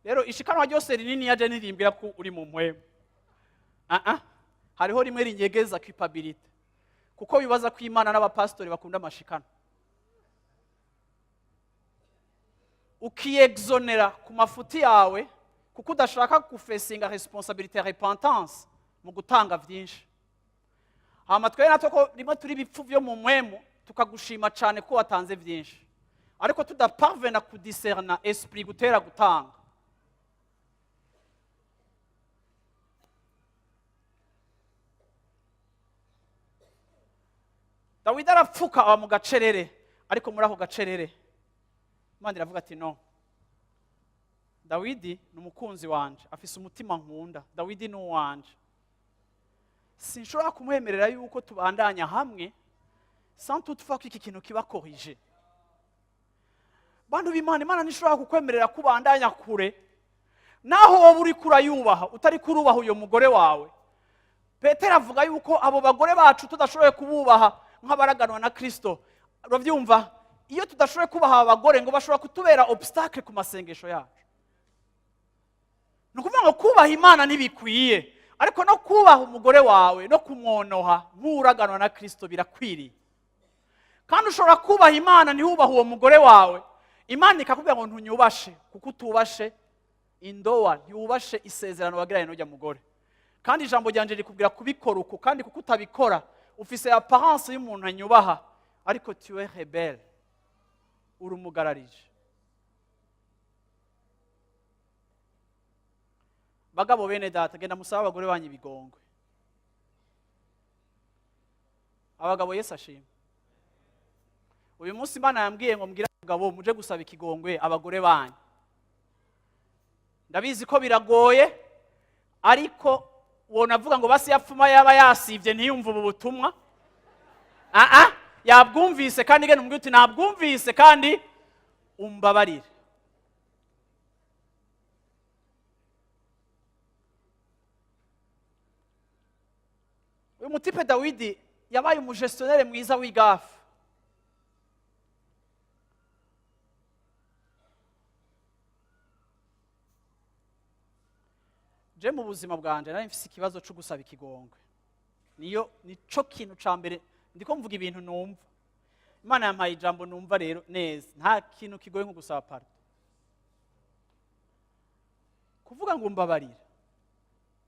Rero ishikanwa ryose rinini yaje nirimbira ko uri mu mpwemu. Hariho rimwe rinyegeza culpability, kuko bibaza ko Imana n'abapastori bakunda amashikanwa. Ukiexonera ku mafuti yawe kuko udashaka gufesinga responsabilité ya repentance mu gutanga byinshi. Hama twere natwe ko rimwe turi bipfu byo mu mpwemu tukagushima cyane ko watanze byinshi, ariko tudaparvena kudiscerna esprit gutera gutanga. Dawidi arapfuka aba mu gacerere, ariko muri ako gacerere Imana iravuga ati no, Dawidi ni umukunzi wanje, afise umutima nkunda, Dawidi ni uwanje. Sinshobora kumwemerera yuko tubandanya hamwe sans toutefois ko iki kintu kiba corrigé. Bantu b'Imana, Imana nishobora kukwemerera kubandanya kure naho wowe uri kurayubaha utari kurubaha uyo mugore wawe. Petero avuga yuko abo bagore bacu tudashoboye kububaha nk'abaraganwa na Kristo. Uravyumva? Iyo tudashoboye kubaha abagore ngo bashobora kutubera obstacle ku masengesho yacu. Nukuvuga ngo kubaha Imana ntibikwiye, ariko no kubaha umugore wawe no kumwonoha nk'uraganwa na Kristo birakwiriye. Kandi ushobora kubaha Imana ntihubaha uwo mugore wawe, Imana ikakubwira ngo ntunyubashe kuko utubashe indoa, ntiwubashe isezerano wagiranye n'ujya mugore. Kandi ijambo ryanje rikubwira kubikora uko, kandi kuko utabikora ufise apparence y'umuntu anyubaha, ariko tu es rebelle, uri umugararije. Bagabo bene data, genda musaba abagore banyu ibigongwe. Abagabo Yesu ashimwe. Uyu munsi Imana yambwiye ngo mbwira abagabo muje gusaba ikigongwe abagore banyu. Ndabizi ko biragoye, ariko wonavuga ngo basi yapfuma yaba yasivye ntiyumva ubu butumwa. Yabwumvise kandi gene umbwira uti nabwumvise kandi umbabarire. Uyu mutipe Dawidi yabaye umugestionnaire mwiza w'igafu. je mu buzima bwanje nari mfise ikibazo cyo gusaba ikigongwe. Nico kintu ca mbere ndiko mvuga ibintu numva. Imana yampaye ijambo numva rero neza. Nta kintu kigoye nko gusaba pardon. Kuvuga ngo mbabarira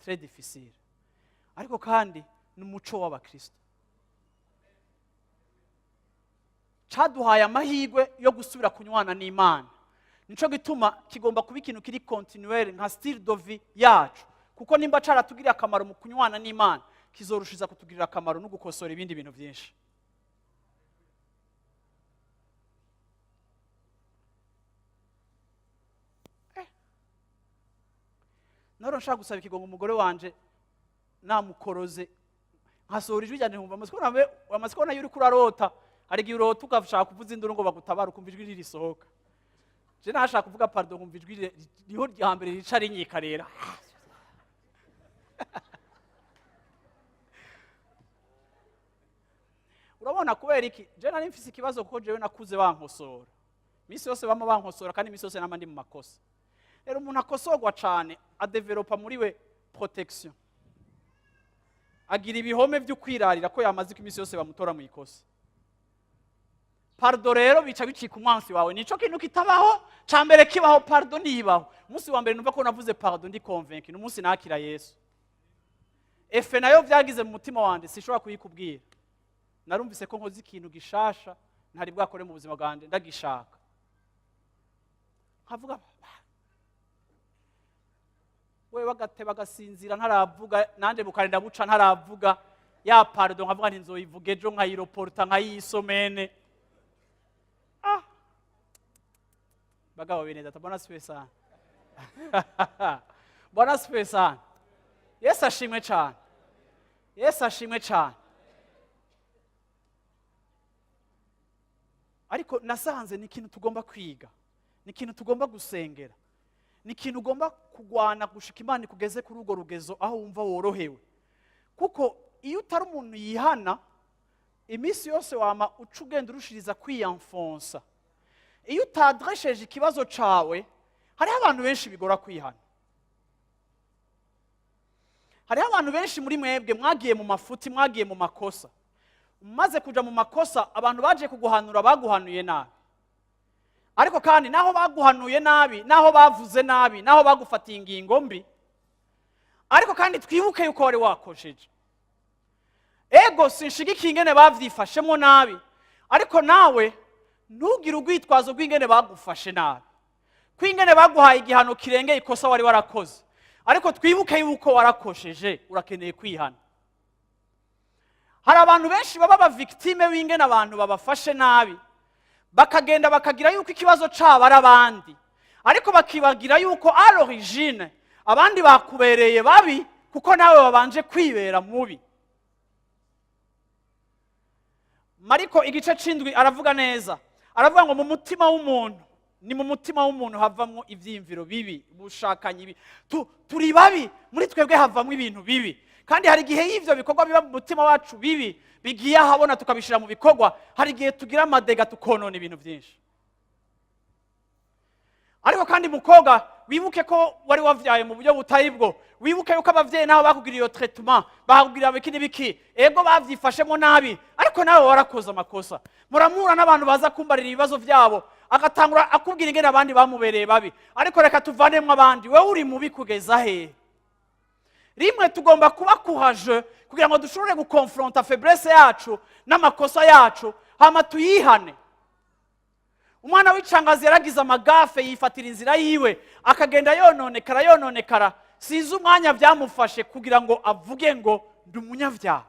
très difficile. Ariko kandi n'umuco w'abakristo. Caduhaye amahirwe yo gusubira kunywana n'Imana. Nico gituma kigomba kuba ikintu kiri continuel nka style de vie yacu. Kuko nimba caratugirira akamaro mu kunywana n'Imana, kizorushiza kutugirira akamaro no gukosora ibindi bintu byinshi. Naro nshaka gusaba ikigongo umugore wanje namukoroze nkasohora ijwi ryanje nkumva amaze kubona yuri kurarota. Hari igihe urota ukashaka kuvuza induru ngo bagutabara ukumva ijwi ririsohoka. Je nashaka kuvuga pardon nkumva ijwi riho rya mbere rica rinyika rera. Urabona kubera iki? Je nari mfise ikibazo kuko jewe nakuze bankosora. Misi yose bama bankosora kandi misi yose nama ndi mu makosa. Rero umuntu akosorwa cyane adevelopa muri we protection. Agira ibihome byo kwirarira ko yamaze ko imisi yose bamutora mu ikosa. Pardon rero bica bicika umwansi wawe. Nico kintu kitabaho cambere kibaho pardon nibaho. Umunsi wa mbere numva ko navuze pardon ndi convaincu n'umunsi nakira Yesu. Efe nayo vyagize mu mutima wanje sishobora kuyikubwira. Narumvise ko nkoze ikintu gishasha ntari bwakore mu buzima bwanje ndagishaka. Nkavuga wewe bagateba gasinzira ntaravuga nanje bukarenda buca ntaravuga ya pardon nkavuga nti nzoyivuga ejo nkayiroporta nkayisomene. Bagabo bene data bona spesa. Bona spesa. Yesu ashimwe cyane. Yesu ashimwe cyane. Ariko nasanze ni ikintu tugomba kwiga. Ni ikintu tugomba gusengera. Ni ikintu ugomba kugwana gushika Imana ikugeze kuri urwo rugezo aho wumva worohewe. Kuko iyo utari umuntu yihana imisi yose wama uca ugenda urushiriza kwiyamfonsa. Iyo utadresheje ikibazo cawe hariho abantu benshi bigora kwihana. Hariho abantu benshi muri mwebwe mwagiye mu mafuti mwagiye mu makosa. Umaze kuja mu makosa abantu baje kuguhanura baguhanuye nabi. Ariko kandi naho baguhanuye nabi, naho bavuze nabi, naho bagufatiye ingingo mbi, ariko kandi twibuke yuko wari wakosheje. Ego sinshigikiye ingene bavyifashemo nabi, ariko nawe ntugire urwitwazo rw'ingene bagufashe nabi. Kwingene baguhaye igihano kirengeye ikosa wari warakoze. Ariko twibuke yuko warakosheje urakeneye kwihana. Hari abantu benshi baba ba victime w'ingene abantu babafashe nabi. Bakagenda bakagira yuko ikibazo cabo ari abandi. Ariko bakibagira yuko à l'origine abandi bakubereye babi kuko nawe babanje kwibera mubi. Mariko igice c'indwi aravuga neza. Aravuga ngo mu mutima w'umuntu ni mu mutima w'umuntu havamwo ivyimviro bibi, bushakanye ibi. Turi babi muri twebwe havamwo ibintu bibi. Kandi hari igihe y'ivyo bikorwa biba mu mutima wacu bibi bigiye ahabona tukabishira mu bikorwa, hari igihe tugira amadega tukonona ibintu byinshi. Ariko kandi mukobwa wibuke ko wari wavyaye mu buryo butari bwo, wibuke yuko abavyeyi naho bakugiriye iyo traitement bakugirira bikini biki, ego bavyifashemo nabi, ariko nawe warakoze amakosa. Muramura n'abantu baza kumbarira ibibazo vyabo agatangura akubwira ingene abandi bamubereye babi, ariko reka tuvanemwe abandi, wewe uri mubi kugeza he? Rimwe tugomba kuba courageux kugira ngo dushobore gukonfronta faiblesse yacu n'amakosa yacu hama tuyihane. Umwana w'icangazi yaragize amagafe yifatira inzira yiwe akagenda yononekara sizi umwanya byamufashe kugira ngo avuge ngo ndi umunyavyaha.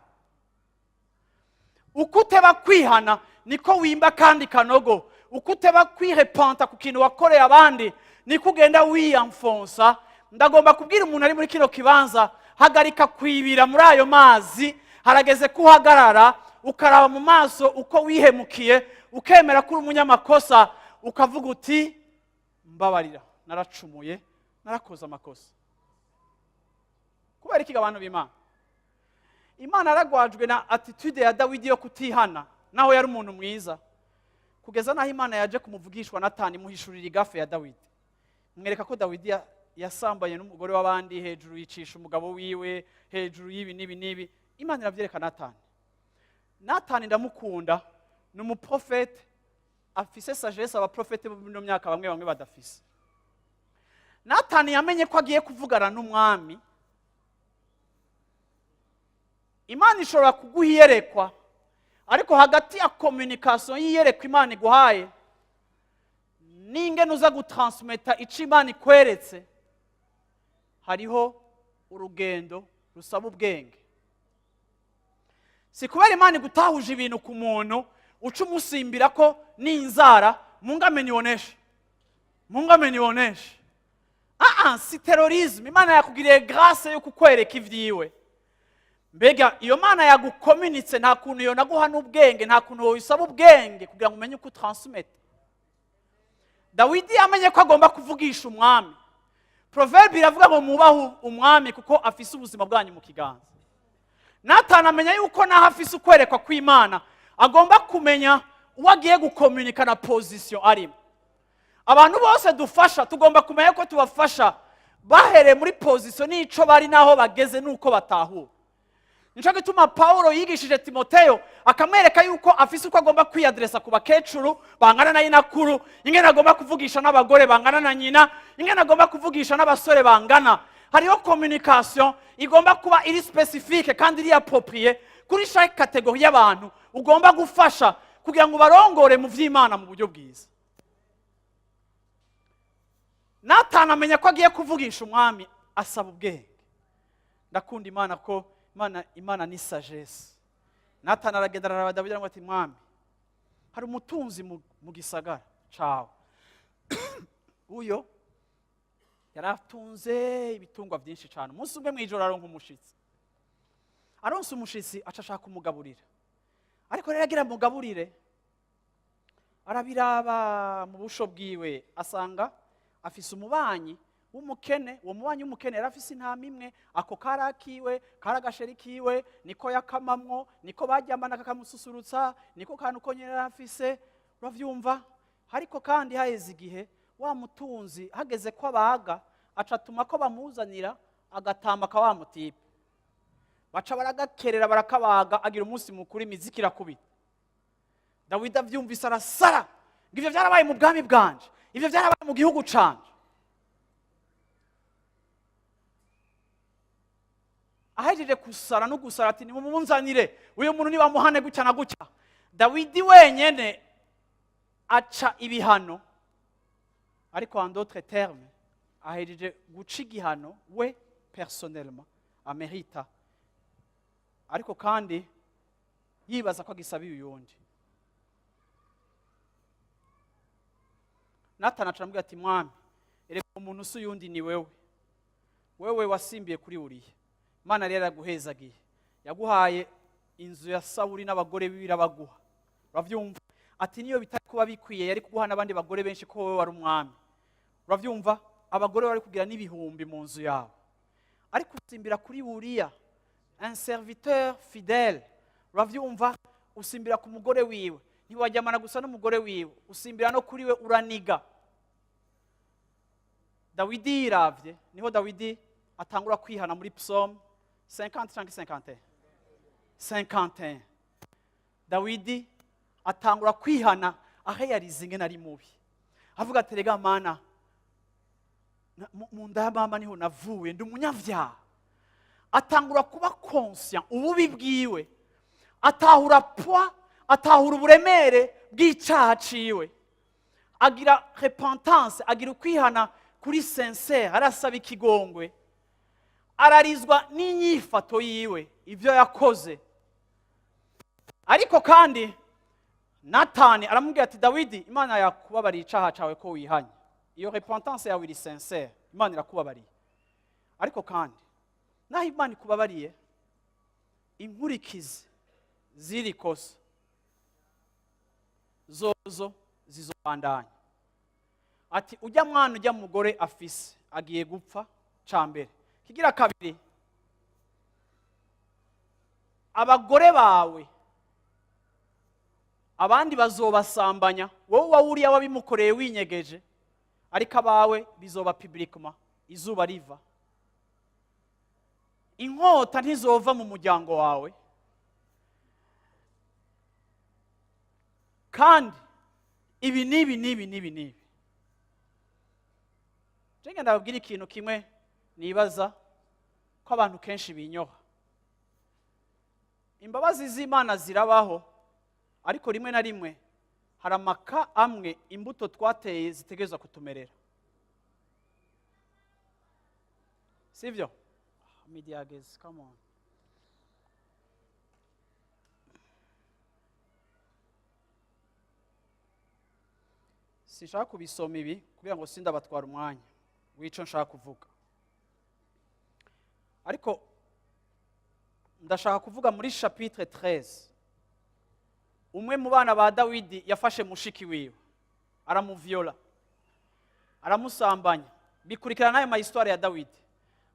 Ukuteba kwihana niko wimba kandi kanogo. Ukuteba kwirepanta ku kintu wakoreye abandi niko ugenda wiyamfonsa. Ndagomba kubwira umuntu ari muri kino kibanza hagarika kwibira muri ayo mazi, harageze kuhagarara ukaraba mu maso uko wihemukiye, ukemera kuri umunyamakosa, ukavuga uti mbabarira naracumuye narakoze amakosa. Kubera iki abantu b'Imana? Imana aragwajwe na attitude ya Dawidi yo kutihana naho yari umuntu mwiza, kugeza naho Imana yaje kumuvugishwa Natani muhishurira igafe ya Dawidi. Mwereka ko Dawidi yasambanye n'umugore w'abandi, hejuru yicisha umugabo wiwe, hejuru y'ibi n'ibi. Imana iravyereka Natani. Natani ndamukunda, ni umuprofete afise sagesse abaprofete b'ino myaka bamwe badafise. Natani yamenye ko agiye kuvugana n'umwami. Imana ishobora kuguha iyerekwa, ariko hagati ya communication y'iyerekwa Imana iguhaye n'ingene uza gutransmeta ico Imana ikweretse, hariho urugendo rusaba ubwenge. Si kubera Imana igutahuje ibintu ku muntu uca umusimbira ko n'inzara Mungu amenioneshe. Si terrorisme. Imana yakugiriye grâce yo kukwereka ivyiwe. Mbega iyo Mana yagukominitse nta kuntu yo naguha n'ubwenge, nta kuntu woyisaba ubwenge kugira ngo umenye uko transmete. Dawidi yamenye ko agomba kuvugisha umwami. Proverbe iravuga ngo mubaho umwami kuko afise ubuzima bwanyu mu kiganza. Natani amenya yuko naho afise ukwerekwa kw'Imana agomba kumenya uwagiye gukomunika na position arimo. Abantu bose dufasha tugomba kumenya ko tubafasha bahere muri position n'ico bari naho bageze nuko batahura. Nico gituma Paulo yigishije Timoteyo akamwereka yuko afise uko agomba kwiyadresa ku bakecuru bangana na nyinakuru, ingene agomba kuvugisha n'abagore bangana na nyina, ingene agomba kuvugisha n'abasore bangana. Hariho communication igomba kuba iri specifique kandi iri approprié kuri chaque catégorie y'abantu ugomba gufasha kugira ngo barongore mu vy'Imana mu buryo bwiza. Natani amenya ko agiye kuvugisha umwami asaba ubwenge. Ndakunda Imana ko Imana ni sagesse. Natani aragenda araraba Dawidi ngo ati mwami, hari umutunzi mu gisagara cawe. Uyo yaratunze ibitungwa byinshi cyane. Umunsi umwe mwijoro aronka umushitsi. Aronse umushitsi acashaka kumugaburira. Ariko rero agira mugaburire, arabiraba mu busho bwiwe asanga afise umubanyi w'umukene. Uwo mubanyi w'umukene yarafise intama imwe, ako karakiwe, karagasheri kiwe, niko yakamamwo, niko baryamana kakamususurutsa, niko kantu ko nyene yarafise. Uravyumva? Ariko kandi haheze igihe wa mutunzi hageze ko abaga acatuma ko bamuzanira agatamba ka wa mutipe. Baca baragakerera barakabaga, agira umunsi mukuru imiziki irakubita. Dawidi avyumvise arasara. Ngivyo vyarabaye mu bwami bwanje, ivyo vyarabaye mu gihugu canje. Ahejeje kusara no gusara ati nimumunzanire uyu muntu ni bamuhane gutya na gutya. Dawidi wenyene aca ibihano, ariko en d'autres termes ahejeje guca igihano we personnellement amerita, ariko kandi yibaza ko agisabiye uyundi. Natani aramubwira ati mwami, ereka umuntu usu yundi ni wewe wasimbiye kuri Uriya. Imana rero yaguhezagiye, yaguhaye inzu ya Sawuli n'abagore b'irabaguha. Uravyumva? Ati niyo bitari kuba bikwiye yari kuguha n'abandi bagore benshi ko wewe wari umwami. Uravyumva? Abagore bari kugira n'ibihumbi mu nzu yawe, ariko usimbira kuri Uriya, un serviteur fidèle. Uravyumva? Usimbira ku mugore wiwe, ntiwajyamana gusa n'umugore wiwe, usimbira no kuri we uraniga. Dawidi yiravye, niho Dawidi atangura kwihana muri Psalm 50 cyangwa 51. Dawidi atangura kwihana aho yarize ingene ari mubi. Avuga ati rega Mana, mu nda ya mama niho navuye, ndi umunyavyaha. Atangura kuba conscient ububi bwiwe, atahura uburemere bw'icyaha ciwe, agira repentance, agira ukwihana kuri sincere, arasaba ikigongwe, ararizwa n'inyifato yiwe ivyo yakoze. Ariko kandi Natani aramubwira ati Dawidi, Imana yakubabariye icaha cawe ko wihanye, iyo repentance yawe iri sincere, Imana irakubabariye. Ariko kandi naho Imana ikubabariye, inkurikizi ziri kosa zozo zizobandanya. Ati ujya mwana ujya mugore afise agiye gupfa cambere. Kigira kabiri, abagore bawe abandi bazobasambanya, wowe wa Uriya wabimukoreye winyegeje, ariko abawe bizoba publiquement izuba riva, inkota ntizova mu muryango wawe, kandi ibi n'ibi. Jenga ndababwira ikintu kimwe nibaza ko abantu kenshi binyoha. Imbabazi z'Imana zirabaho, ariko rimwe na rimwe hari amaka amwe imbuto twateye zitegereza kutumerera. Sivyo? Media guys, come on. Sishaka kubisoma ibi kugira ngo sindabatwara umwanya w'ico nshaka kuvuga. Ariko ndashaka kuvuga muri chapitre 13. Umwe mu bana ba Dawidi yafashe mushiki wiwe, aramuviola, aramusambanya. Bikurikirana nayo ma histoire ya Dawidi.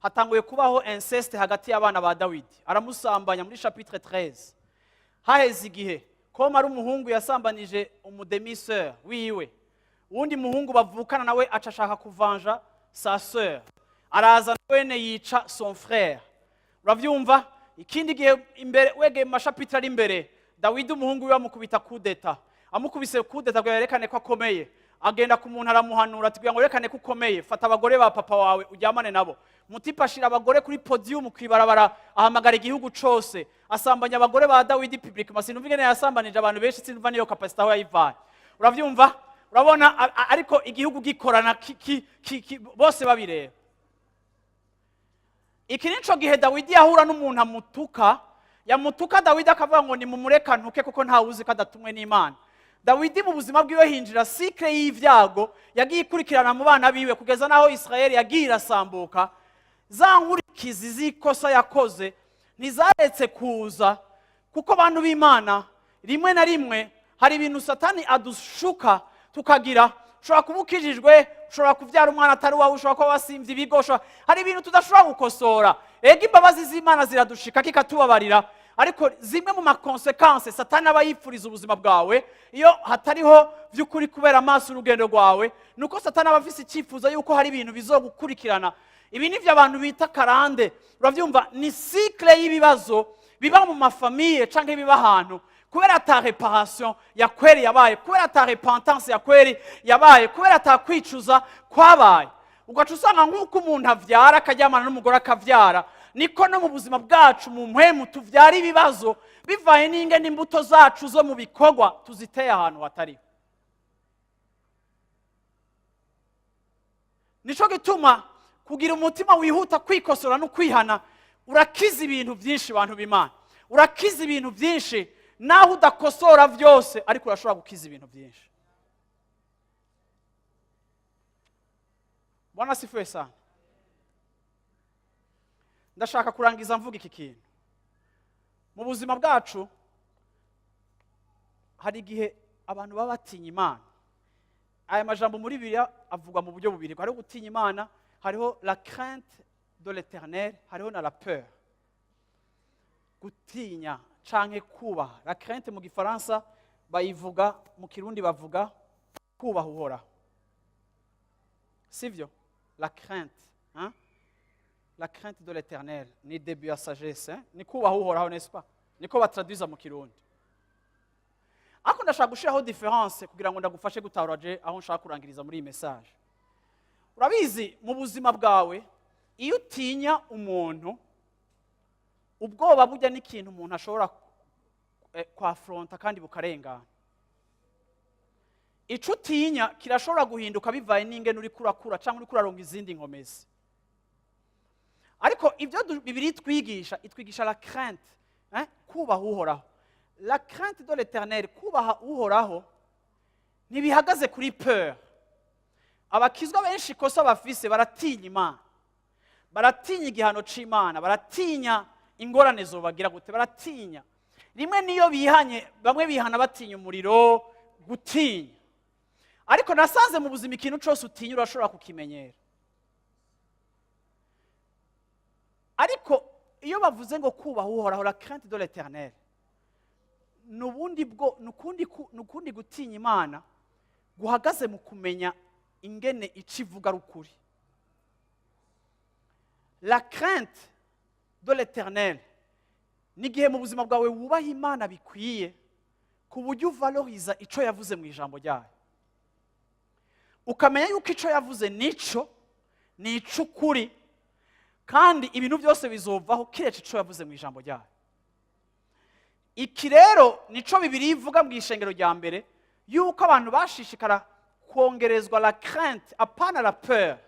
Hatanguye kubaho inceste hagati y'abana ba Dawidi. Aramusambanya muri chapitre 13. Haheze igihe koma ari umuhungu yasambanije umudemiseur wiwe. Uwundi muhungu bavukana nawe acashaka kuvanja sa sœur. Araza wene yica son frère. Uravyumva? Ikindi gihe imbere wege mashapitre ari imbere, Dawidi umuhungu wiwe amukubita coup d'etat. Amukubise coup d'etat kugira yerekane ko akomeye. Agenda ku muntu aramuhanura ati kugira ngo yerekane ko ukomeye, fata abagore ba papa wawe ujyamane nabo. Mutipa ashira abagore kuri podium kwibarabara, ahamagara igihugu cose, asambanya abagore ba Dawidi public. Masinumva ingene yasambanije abantu benshi, sinumva niyo capacity aho yayivaye. Uravyumva? Urabona ariko igihugu gikorana bose babireba. Iki nico gihe Dawidi yahura n'umuntu amutuka, yamutuka Dawidi akavuga ngo ni mumureka ntuke kuko nta wuzi kadatumwe n'Imana. Dawidi mu buzima bwiwe hinjira cycle y'ivyago, yagiye ikurikirana mu bana biwe kugeza naho Israeli yagiye irasambuka. Za nkurikizi zikosa yakoze ntizaretse kuza, kuko abantu b'Imana rimwe na rimwe hari ibintu Satani adushuka tukagira. Ushobora kubukijijwe, ushobora kuvyara umwana atari wawe, ushobora kuba wasimvye ibigo, hari ibintu tudashobora gukosora. Ega imbabazi z'Imana ziradushika kikatubabarira, ariko zimwe mu makonsekanse Satani aba yipfuriza ubuzima bwawe iyo hatariho vy'ukuri kubera amaso urugendo rwawe, nuko Satani aba afise icyifuzo yuko hari ibintu bizogukurikirana. Ibi nivyo abantu bita karande. Uravyumva? Ni cycle y'ibibazo biba mu mafamiye canke biba ahantu, kubera ta reparation ya kweli yabaye, kubera ta repentance ya kweli yabaye, kubera ta kwicuza kwabaye. Ugaca usanga nk'uko umuntu avyara akaryamana n'umugore akavyara, niko no mu buzima bwacu mu mpwemu tuvyara ibibazo bivaye n'ingene imbuto zacu zo mu bikorwa tuziteye ahantu hatari. Nico gituma kugira umutima wihuta kwikosora no kwihana, urakiza ibintu byinshi abantu b'Imana. Urakiza ibintu byinshi naho udakosora vyose, ariko urashobora gukiza ibintu byinshi. Bwana sifiwe sana. Ndashaka kurangiza mvuga iki kintu. Mu buzima bwacu hari igihe abantu baba batinya Imana. Aya majambo muri Bibiliya avugwa mu buryo bubiri. Hariho gutinya Imana, hariho la crainte de l'Éternel, hariho na la peur. Gutinya canke kubaha. La crainte mu gifaransa bayivuga, mu kirundi bavuga kubaha Uhoraho. Sivyo? La crainte, hein? La crainte de l'Éternel ni début à sagesse, hein? Ni kubaha Uhoraho, n'est-ce pas? Niko batraduiza mu kirundi. Ako ndashaka gushiraho difference kugira ngo ndagufashe gutahura aho nshaka kurangiriza muri iyi message. Urabizi mu buzima bwawe iyo utinya umuntu, ubwoba bujya n'ikintu umuntu ashobora kwafronta kandi bukarengana. Ico utinya kirashobora guhinduka bivaye n'ingene uri kurakura cyangwa uri kuraronga izindi nkomezi. Ariko ibyo Bibiliya itwigisha la crainte, hein? Kubaha Uhoraho. La crainte de l'Éternel, kubaha Uhoraho, ntibihagaze kuri peur. Abakizwa benshi kosa bafise baratinya Imana, baratinya igihano c'Imana, baratinya ingorane zobagira gute, baratinya. Rimwe niyo bihanye, bamwe bihana batinya umuriro, gutinya. Ariko nasanze mu buzima ikintu cyose utinya urashobora kukimenyera. Ariko iyo bavuze ngo kubaha Uhoraho, la crainte de l'Éternel, nukundi gutinya Imana guhagaze mu kumenya ingene icivuga rukuri. la crainte de l'éternel ni igihe mu buzima bwawe wubaha Imana bikwiye ku buryo uvaloriza icyo yavuze mu ijambo ryayo, ukamenya yuko icyo yavuze ni ic'ukuri, kandi ibintu byose bizovaho kiretse icyo yavuze mu ijambo ryayo. Iki rero nico Bibiliya ivuga mu ishengero rya mbere, yuko abantu bashishikara kongerezwa la crainte apana la peur.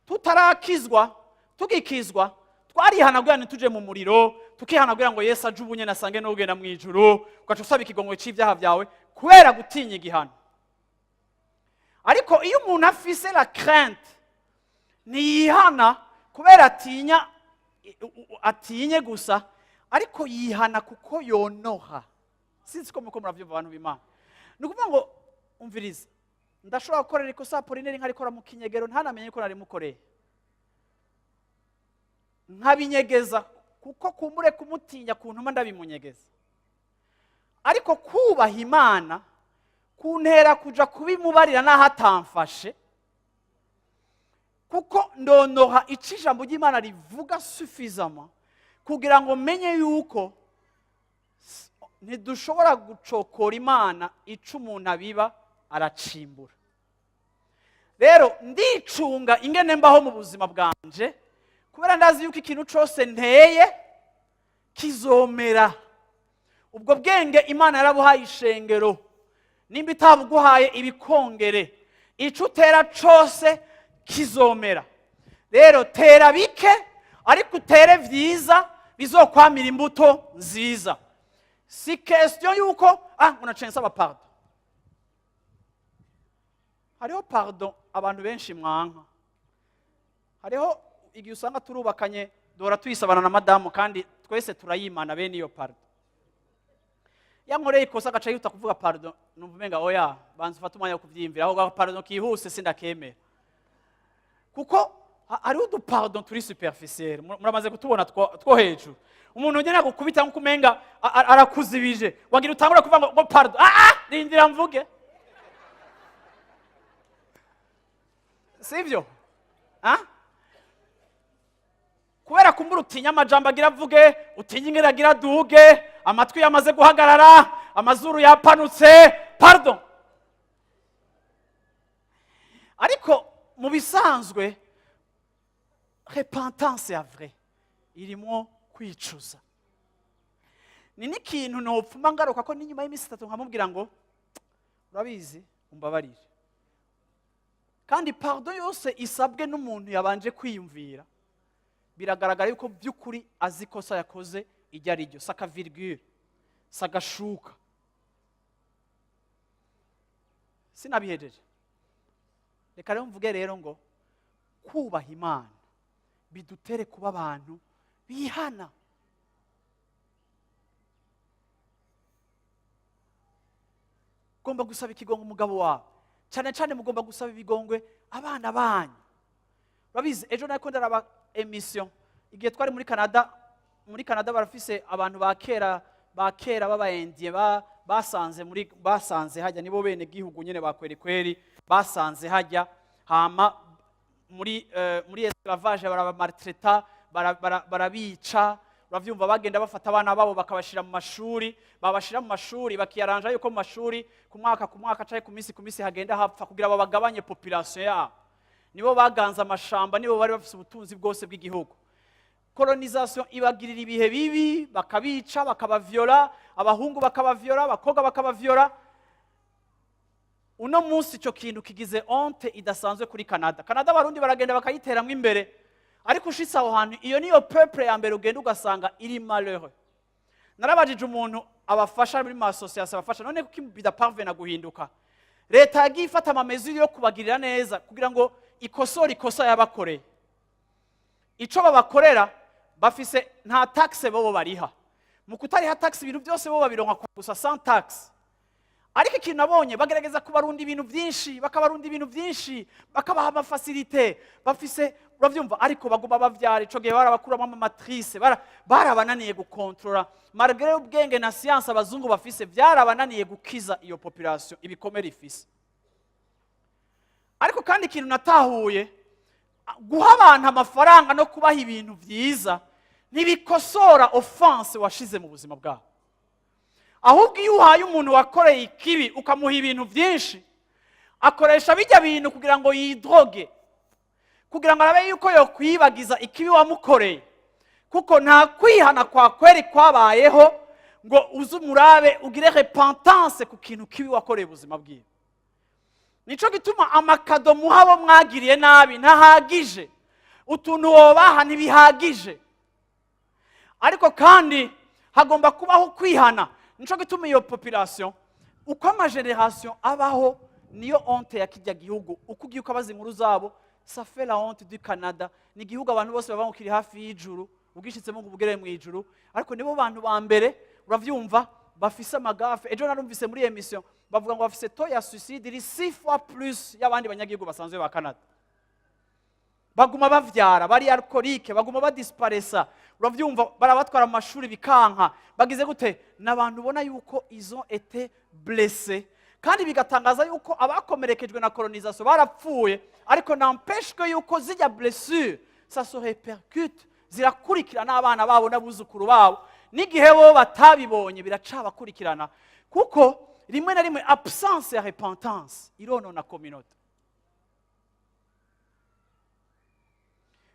Tutarakizwa, tugikizwa, twarihanagura ntituje mu muriro, tukihanagura ngo Yesu aje ubunye nasange no ugenda mu ijuru, ugaca usaba ikigongwe c'ivyaha byawe kubera gutinya igihano. Ariko iyo umuntu afise la crainte, ntiyihana kubera atinye gusa, ariko yihana kuko yonoha. Sinzi ko muko muravyumva abantu b'Imana. Ni ukuvuga ngo umviriza, ndashobora gukorera ikosa Apolineri nkarikora mu kinyegero ntanamenye ko nari mukoreye, nkabinyegeza kuko kumbure kumutinya kuntuma ndabimunyegeza. Ariko kubaha Imana kuntera kuja kubimubarira naho atamfashe, kuko ndonoha ico ijambo ry'Imana rivuga suffisamment kugira ngo menye yuko ntidushobora gucokora Imana ico umuntu abiba aracimbura. Rero ndicunga ingene mbaho mu buzima bwanje, kubera ndazi yuko ikintu cose nteye kizomera. Ubwo bwenge Imana yarabuhaye ishengero, nimba itabuguhaye ibikongere, ico utera cose kizomera. Rero tera bike ariko utere vyiza bizokwamira imbuto nziza. Si question yuko unacensa aba pardon. Hariho pardon abantu benshi mwanka. Hariho igihe usanga turubakanye dora tuyisabana na madamu kandi twese turayimana bene iyo pardon. Yankoreye ikosa gaca yuta kuvuga pardon, numvumenga oya banza ufata umwanya wo kuvyimvira aho pardon kihuse sindakemera. Kuko hariho udu pardon turi superficiel, muramaze kutubona two hejuru. Umuntu ugena gukubita nko kumenga arakuzibije, wagira utangura kuvuga ngo pardon, rindira mvuge. Sivyo? Kubera kumbura utinya amajambo agira avuge, utinya ingene agira duge, amatwi yamaze guhagarara, amazuru yapanutse, pardon. Ariko mu bisanzwe repentance ya vrai irimo kwicuza. Ni n'ikintu nopfuma ngaruka ko n'inyuma y'imisi 3 nkamubwira ngo urabizi umbabarire. Kandi pardon yose isabwe n'umuntu yabanje kwiyumvira, biragaragara yuko by'ukuri azi kosa yakoze ijya ari ryo, saka virgule, sagashuka. Sinabihejeje. Reka rero mvuge rero ngo kubaha Imana bidutere kuba abantu bihana. Ugomba gusaba ikigongwe umugabo wawe, cyane cyane mugomba gusaba ibigongwe abana banyu. Urabizi ejo nako ndaraba emission igihe twari muri Canada barafise abantu bakera baba Indien basanze hajya nibo bene gihugu nyene bakwerekweri basanze hajya, hama muri esclavage barabamaltreta, barabica. Uravyumva bagenda bafata abana babo bakabashira mu mashuri, babashira mu mashuri bakiyaranja yuko mu mashuri ku mwaka caye ku misi hagenda hapfa kugira babagabanye population yabo. Nibo baganza amashamba, nibo bari bafise ubutunzi bwose bw'igihugu. Colonisation ibagirira ibihe bibi, bakabica, bakabavyola, abahungu bakabavyola, abakobwa bakabavyola. Uno munsi ico kintu kigize honte idasanzwe kuri Canada. Canada abarundi baragenda bakayiteramwe imbere, ariko ushitse aho hantu iyo niyo peuple ya mbere ugenda ugasanga iri malheureux. Narabajije umuntu abafasha muri ma association abafasha, none kuko bidaparvena guhinduka. Leta yagiye ifata amamezuri yo kubagirira neza kugira ngo ikosora ikosa yabakoreye. Ico babakorera bafise nta taxe bobo bariha. Mu kutariha taxe ibintu byose bo babironka gusa sans taxe. Ariko ikintu nabonye bagerageza kubarunda ibintu byinshi, bakabaha amafacilité, bafise uravyumva, ariko baguma bavyara ico gihe barabakuramo amatrice, barabananiye gukontrola. Malgré ubwenge na science abazungu bafise, byarabananiye gukiza iyo population ibikomere ifise. Ariko kandi ikintu natahuye, guha abantu amafaranga no kubaha ibintu byiza ntibikosora offense washize mu buzima bwabo. Ahubwo iyo uhaye umuntu wakoreye ikibi ukamuha ibintu byinshi, akoresha bijya bintu kugira ngo yidroge, kugira ngo arabe yuko yokwibagiza ikibi wamukoreye, kuko nta kwihana kwa kweri kwabayeho ngo uze umurabe ugire repentance ku kintu kibi wakoreye ubuzima bwiwe. Nico gituma amakado muhabo mwagiriye nabi ntahagije, utuntu wobaha ntibihagije, ariko kandi hagomba kubaho kwihana. Nico gituma iyo population uko amageneration abaho niyo honte ya kijya gihugu. Uko ugiye ukabaza inkuru zabo, ça fait la honte du Canada. Ni igihugu abantu bose baba kiri hafi y'ijuru, ubwishitsemo ngo ubugere mu ijuru, ariko nibo bantu ba mbere uravyumva bafise amagafe. Ejo narumvise muri emission bavuga ngo bafise taux ya suicide iri 6 fois plus y'abandi banyagihugu basanzwe ba Canada. Baguma bavyara, bari alcoolique, baguma badisparesa, uravyumva barabatwara amashuri bikanka, bagize gute n'abantu ubona yuko ils ont été blessés, kandi bigatangaza yuko abakomerekejwe na colonisation barapfuye, ariko n'empêche que yuko zijya blessure ça se répercute, zirakurikirana abana babo n'abuzukuru babo, n'igihe bo batabibonye biracabakurikirana, kuko rimwe na rimwe absence ya repentance ironona communauté.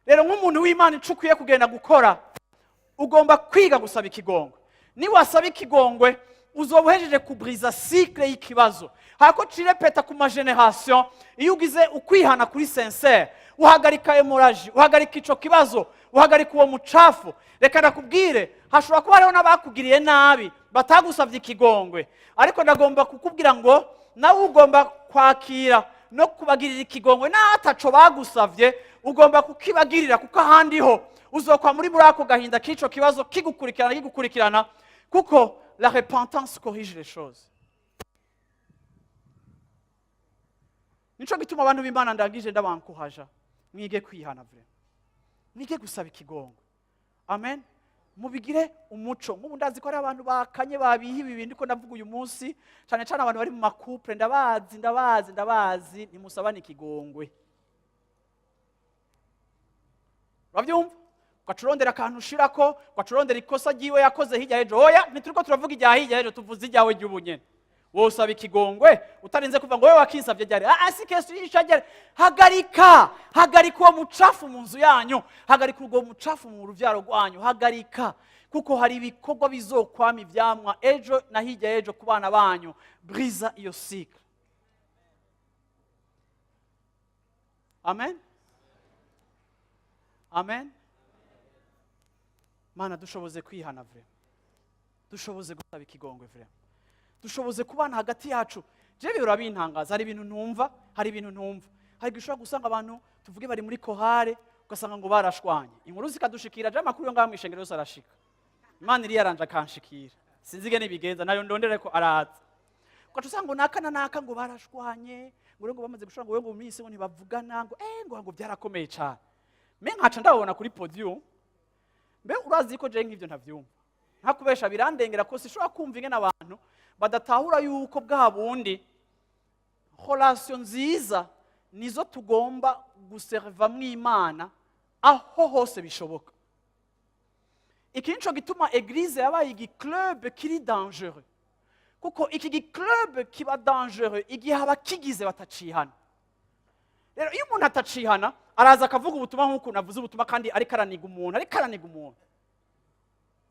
Rero nk'umuntu w'Imana icukwiye kugenda gukora, ugomba kwiga gusaba ikigongwe. Ni wasaba ikigongwe uzobuhejeje kubriza cycle y'ikibazo. Hako cirepeta ku mageneration, iyo ugize ukwihana kuri sincere, uhagarika hemorrhage, uhagarika ico kibazo, uhagarika uwo mucafu. Reka ndakubwire, hashobora kuba hariho n'abakugiriye nabi batagusavye ikigongwe, ariko ndagomba kukubwira ngo nawe ugomba kwakira no kubagirira ikigongwe n'ataco bagusavye, ugomba kukibagirira, kuko ahandi ho uzokwa muri ako gahinda k'ico kibazo kigukurikirana, kuko la repentance corrige les choses. Nico gituma abantu b'Imana ndangije ndabankuhaja, mwige kwihana vre, mwige gusaba ikigongwe. Amen. Mubigire umuco. Mubu ndazi ko ari abantu bakanye babihi ibindi ko ndavuga uyu munsi, cyane cyane abantu bari mu makouple, ndabazi ntimusabane ikigongwe. Uravyumva? Kwacurondera akantu ushirako, kwacurondera ikosa giwe yakoze hirya hejo. Oya, ntituriko turavuga ijya hirya hejo, tuvuze ijyawe ry'ubunyene. Wowe usaba ikigongwe utarinze kuva ngo wewe wakinsavye ryari. Si kesu yishagere. Hagarika uwo mucafu mu nzu yanyu, hagarika uwo mucafu mu ruvyaro rwanyu, hagarika, kuko hari ibikorwa bizokwama ivyamwa ejo na hirya hejo ku bana banyu. Briza iyo cycle. Amen. Amen. Mana dushoboze kwihana vre, dushoboze gusaba ikigongwe vre, dushoboze kubana hagati yacu. Jewe urabintangaza, hari ibintu ntumva, hari gishobora gusanga abantu tuvuge bari muri kohare ugasanga ngo barashwanye, inkuru zikadushikira, je amakuru yo ngaho mwishengero yose arashika, Imana iri yaranje akanshikira, sinzige nibigenza nayo ndondere ko araza, ugaca usanga ngo naka ngo barashwanye, ngo bamaze gushora ngo mu minsi ngo ntibavugana, ngo byarakomeye cyane. Me nkaca ndabona kuri podium, mbe urazi ko je nk'ivyo ntavyumva, ntakubesha birandengera ko sishobora kumva ingene abantu badatahura yuko bwa bundi relation nziza nizo tugomba guserva mw'Imana aho hose bishoboka. Iki nico gituma eglise yabaye igiclub kiri dangereux, kuko iki giclub kiba dangereux igihe abakigize batacihana. Rero iyo umuntu atacihana araza akavuga ubutumwa nk'uko navuze ubutumwa, kandi ariko araniga umuntu,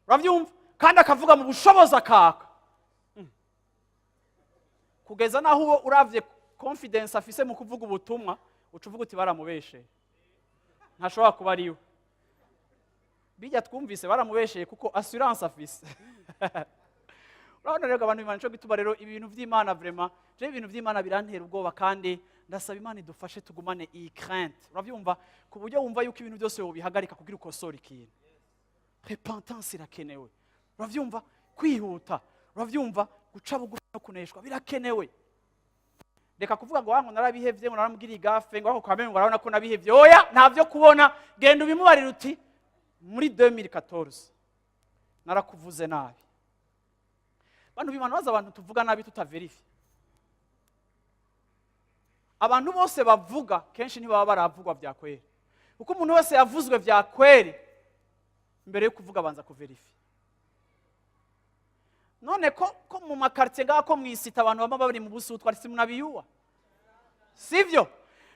uravyumva, kandi akavuga mu bushobozi akaka, kugeza naho uravye confidence afise mu kuvuga ubutumwa ucuvuga uti baramubesheye, ntashobora kuba ariwe. Bijya twumvise baramubesheye kuko assurance afise. Urabona rero abantu b'Imana cyo gituma rero ibintu vy'Imana vraiment, je ibintu vy'Imana birantera ubwoba, kandi ndasaba Imana idufashe tugumane iyi crainte, uravyumva, ku buryo wumva yuko ibintu byose wobihagarika kugira ukosora ikintu. Repentance irakenewe, uravyumva, kwihuta, uravyumva, guca bugufi no kuneshwa birakenewe. Reka kuvuga ngo wangu narabihevye, ngo naramubwira igafe, ngo ako kwamenye ngo arabona ko nabihevye. Oya, ntavyo kubona, genda ubimubarira uti muri 2014 narakuvuze nabi. Bantu b'Imana baza abantu tuvuga nabi tutaverifye. Abantu bose bavuga kenshi ntibaba baravugwa bya kwera. kuko umuntu wese yavuzwe vya kweri mbere yo kuvuga abanza kuverifiya. None ko mu makartier ngaho ko mwisita abantu baba bari mu busutwa si munabiyuwa sivyo?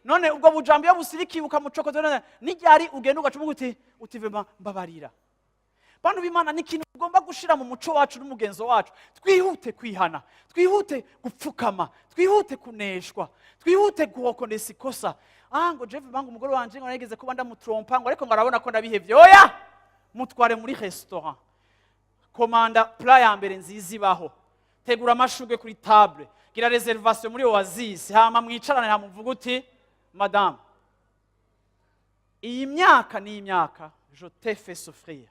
None ubwo bujambo iyo busirikiye ukamucokoza n'iryari ugenda ugacumu utive mbabarira. Bantu b'Imana ni ikintu ugomba gushira mu muco wacu n'umugenzo wacu. Twihute kwihana, twihute gupfukama, twihute kuneshwa, twihute guhokonesa ikosa. Ngo Jeff bangu umugore wanje ngo nageze kuba ndamutrompa ngo ariko ngo arabona ko ndabihevye. Oya! Mutware muri restaurant. Komanda plat ya mbere nziza ibaho. Tegura amashuge kuri table. Gira reservation muri Oasis. Hama mwicarane hamuvuga uti Madame, iyi myaka ni imyaka je te fais souffrir.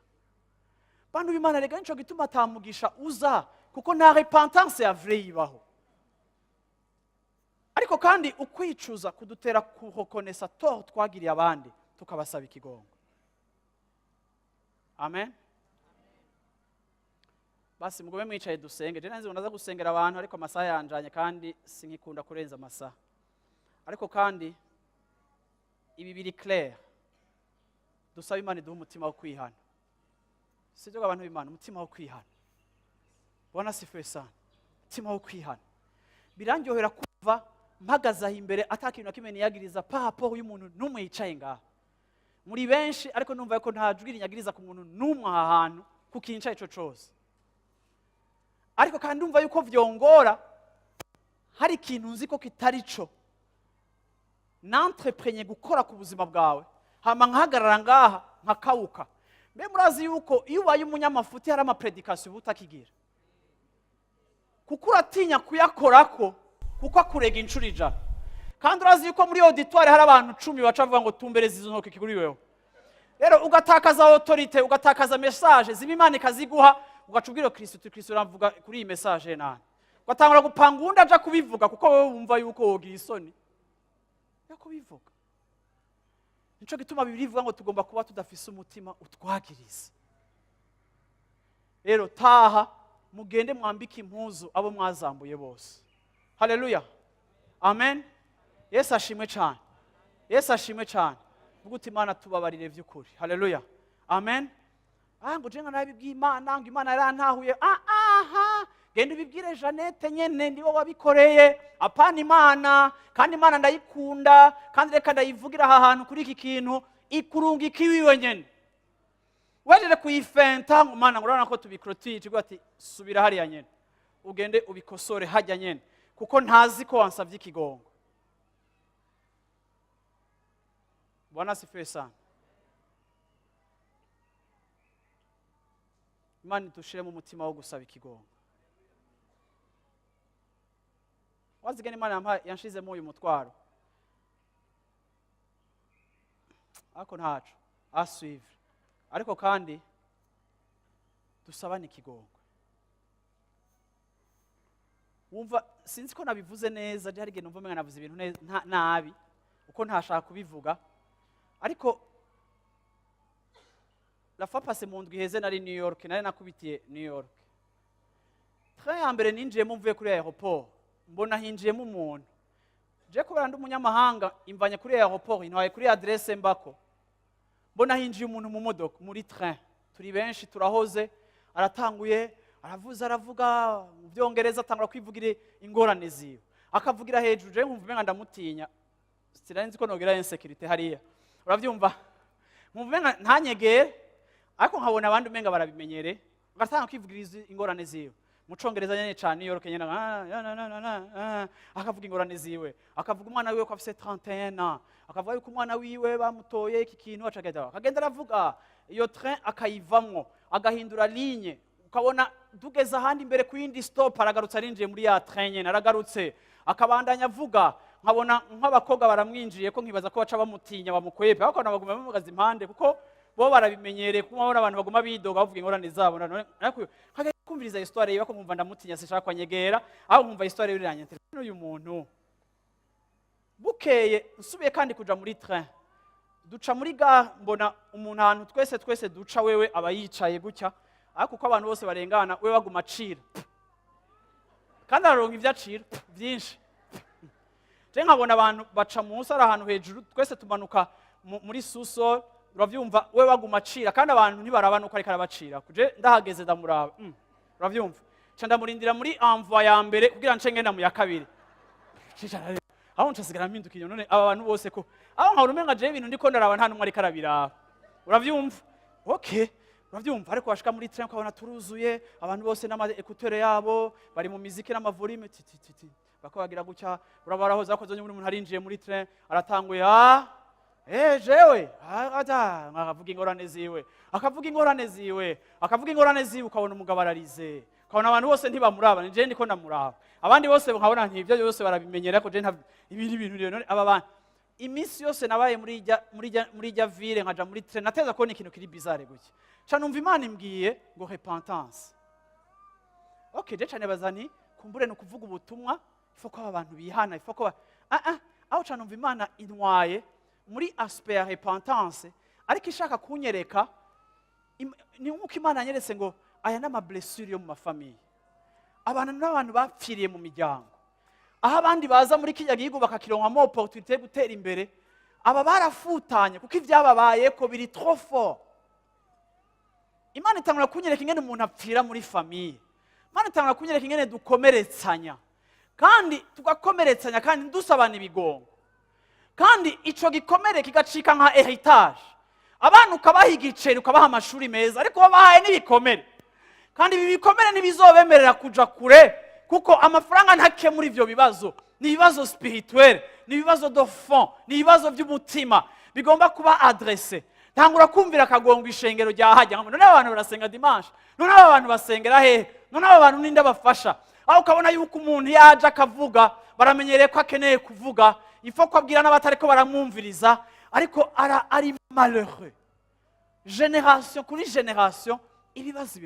Bantu b'Imana rega nico gituma atamugisha uza kuko nta repentance ya vrai ibaho. Ariko kandi ukwicuza kudutera kuhokonesa tort twagiriye abandi tukabasaba ikigongo. Amen. Basi mugome mwicaye dusenge. Je nanze ndaza gusengera abantu ariko amasaha yanjanye kandi sinkikunda kurenza amasaha. Ariko kandi ibi biri clair. Dusaba Imana iduhe umutima wo kwihana. Sivyo abantu b'Imana, umutima wo kwihana. Bwana sifiwe sana. Umutima wo kwihana. Birangyohera kuva mpagaza imbere atakintu nakimwe niyagiriza papo y'umuntu numwe yicaye ngaha. Muri benshi ariko numva ko nta jwi rinyagiriza ku muntu numwe aha hantu kukinca ico cose. Ariko kandi ndumva yuko vyongora hari ikintu nzi ko kitari co. N'entreprenye gukora ku buzima bwawe. Hama nkahagarara ngaha nkakawuka. Mbe murazi yuko iyo ubaye umunyamafuti hari amapredikasiyo butakigira. Kuko uratinya kuyakorako kuko akurega inshuro 100. Kandi urazi yuko muri auditoire hari abantu 10 baca bavuga ngo tumbereze izo ntoke kiguri wewe. Rero ugatakaza autorite, ugatakaza message z'Imana ikaziguha, ugacubwira Kristo uravuga kuri iyi message nani. Ugatangura gupanga undi aja kubivuga kuko wewe wumva yuko wogira isoni. Ya kubivuga. Nico gituma Bibiliya ivuga ngo tugomba kuba tudafise umutima utwagiriza. Rero taha mugende mwambike impuzu abo mwazambuye bose. Haleluya. Amen. Yesu ashimwe cyane. Yesu ashimwe cyane. Vuga uti Imana tubabarire vy'ukuri. Haleluya. Amen. Ngo jenga nabibwiye Imana, ngo Imana yarantahuye. Genda ubibwire Jeannette nyene ndiwo wabikoreye. Apana Imana, kandi Imana ndayikunda, kandi reka ndayivugira aha hantu kuri iki kintu ikurunga ikiwiwe nyene. Wajeje kuyifenta ngo Imana ngurana ko tubiclotire cyo ati subira hariya nyene. Ugende ubikosore hajya nyene kuko ntazi ko wansavye ikigongo. Bwana sifiwe sana. Imana dushire mu mutima wo gusaba ikigongo. Wazigani Imana yanshizemo uyu mutwaro. Ako ntaco asuive. Ariko kandi dusabane ikigongo. Wumva sinzi ko nabivuze neza, hari gihe numva menga navuze ibintu nabi uko ntashaka kubivuga. Ariko la fois passée mu ndwi heze nari New York, nari nakubitiye New York. Train ya mbere ninjiyemo mvuye kuri aeroport, mbona hinjiyemo umuntu. Je kubera ndi umunyamahanga imvanye kuri aeroport, intwaye kuri adresse mbako. Mbona hinjiye umuntu mu modoka muri train. Turi benshi turahoze, aratanguye, aravuga mu byongereza atangura kwivugira ingorane ziyo. Akavugira hejuru, je nkumva menga ndamutinya. Siranzi ko nogera insecurity hariya. Uravyumva? Nkumva menga ntanyegere, ariko nkabona abandi menga barabimenyere, ugatanga kwivugiriza ingorane ziyo. Mu Congereza nyene cyane New York nyene akavuga ingorane ziwe, akavuga umwana wiwe ko afise 31 ans, akavuga yuko umwana wiwe bamutoye iki kintu akagenda aravuga iyo train akayivamwo agahindura ligne, ukabona dugeza ahandi imbere ku yindi stop aragarutse arinjiye muri ya train nyene aragarutse akabandanya avuga, nkabona nk'abakobwa baramwinjiye ko nkibaza ko baca bamutinya bamukwepe, ariko nabaguma bamugaza impande kuko bo barabimenyereye kuko babona abantu baguma bidoga bavuga ingorane zabo. Ariko kumviriza histoire yiwe ko nkumva ndamutinya sishaka kwanyegera, aho nkumva histoire y'uranye uyu muntu. Bukeye nsubiye kandi kuja muri train, duca muri ga mbona umuntu ahantu twese duca wewe aba yicaye gutya, ariko uko abantu bose barengana wewe baguma acira kandi aronka ivyacira byinshi. Je nkabona abantu baca munsi ari ahantu hejuru, twese tumanuka muri susol uravyumva we waguma acira kandi abantu ntibaraba nuko ariko arabacira kuje ndahageze ndamuraba uravyumva ca ndamurindira muri envoi ya mbere kugira nce ngenda mu ya kabiri aho ncasigara mpindukiye none aba bantu bose ko aho nkabona umenga je ibintu ndiko ndaraba nta numwe ariko arabiraba uravyumva okay uravyumva ariko washika muri train ukabona turuzuye abantu bose n'ama écouteurs yabo bari mu muziki n'amavolume bakabagira gucya urabaraho zakoze nyine umuntu harinjiye muri train aratanguye jewe akavuga ingorane ziwe ukabona umugabo ararize ukabona abantu bose ntibamuraba nije ndiko ndamuraba abandi bose nkabona nk'ivyo byose barabimenyera ko je ibindi bintu rero none aba bantu iminsi yose nabaye muri jya ville nkaja muri train nateza kubona ikintu kiri bizarre gutya ca numva Imana imbwiye ngo repentance okay je cyane bazani kumbure no kuvuga ubutumwa ifo ko abantu bihana ifo ko aho ca numva Imana intwaye muri aspect ya repentance ariko ishaka kunyereka ni nk'uko Imana yanyeretse ngo aya n'ama blessure yo mu mafamiye abantu bapfiriye mu miryango aho abandi baza muri kijya gihugu bakakironkamo opportunité gutera imbere aba barafutanye kuko ibyababaye ko biri trop fort. Imana itangura kunyereka ingene umuntu apfira muri famiye. Imana itangura kunyereka ingene dukomeretsanya kandi tugakomeretsanya kandi dusabana ibigongo kandi ico gikomere kigacika nka heritage abantu ukabaha igiceri ukabaha amashuri meza ariko babahaye n'ibikomere kandi ibi bikomere ntibizobemerera kuja kure kuko amafaranga ntake muri ivyo bibazo ni ibibazo spirituel ni ibibazo de fond ni ibibazo by'umutima bigomba kuba adresse. Tangura kumvira kagongo ishengero rya hajya none abantu barasenga dimanche none abantu basengera hehe none abantu ninde bafasha aho ukabona yuko umuntu yaje akavuga baramenyereye ko akeneye kuvuga ifo kwabwira n'abatariko baramwumviriza ariko ari malheureux génération kuri génération ibibazo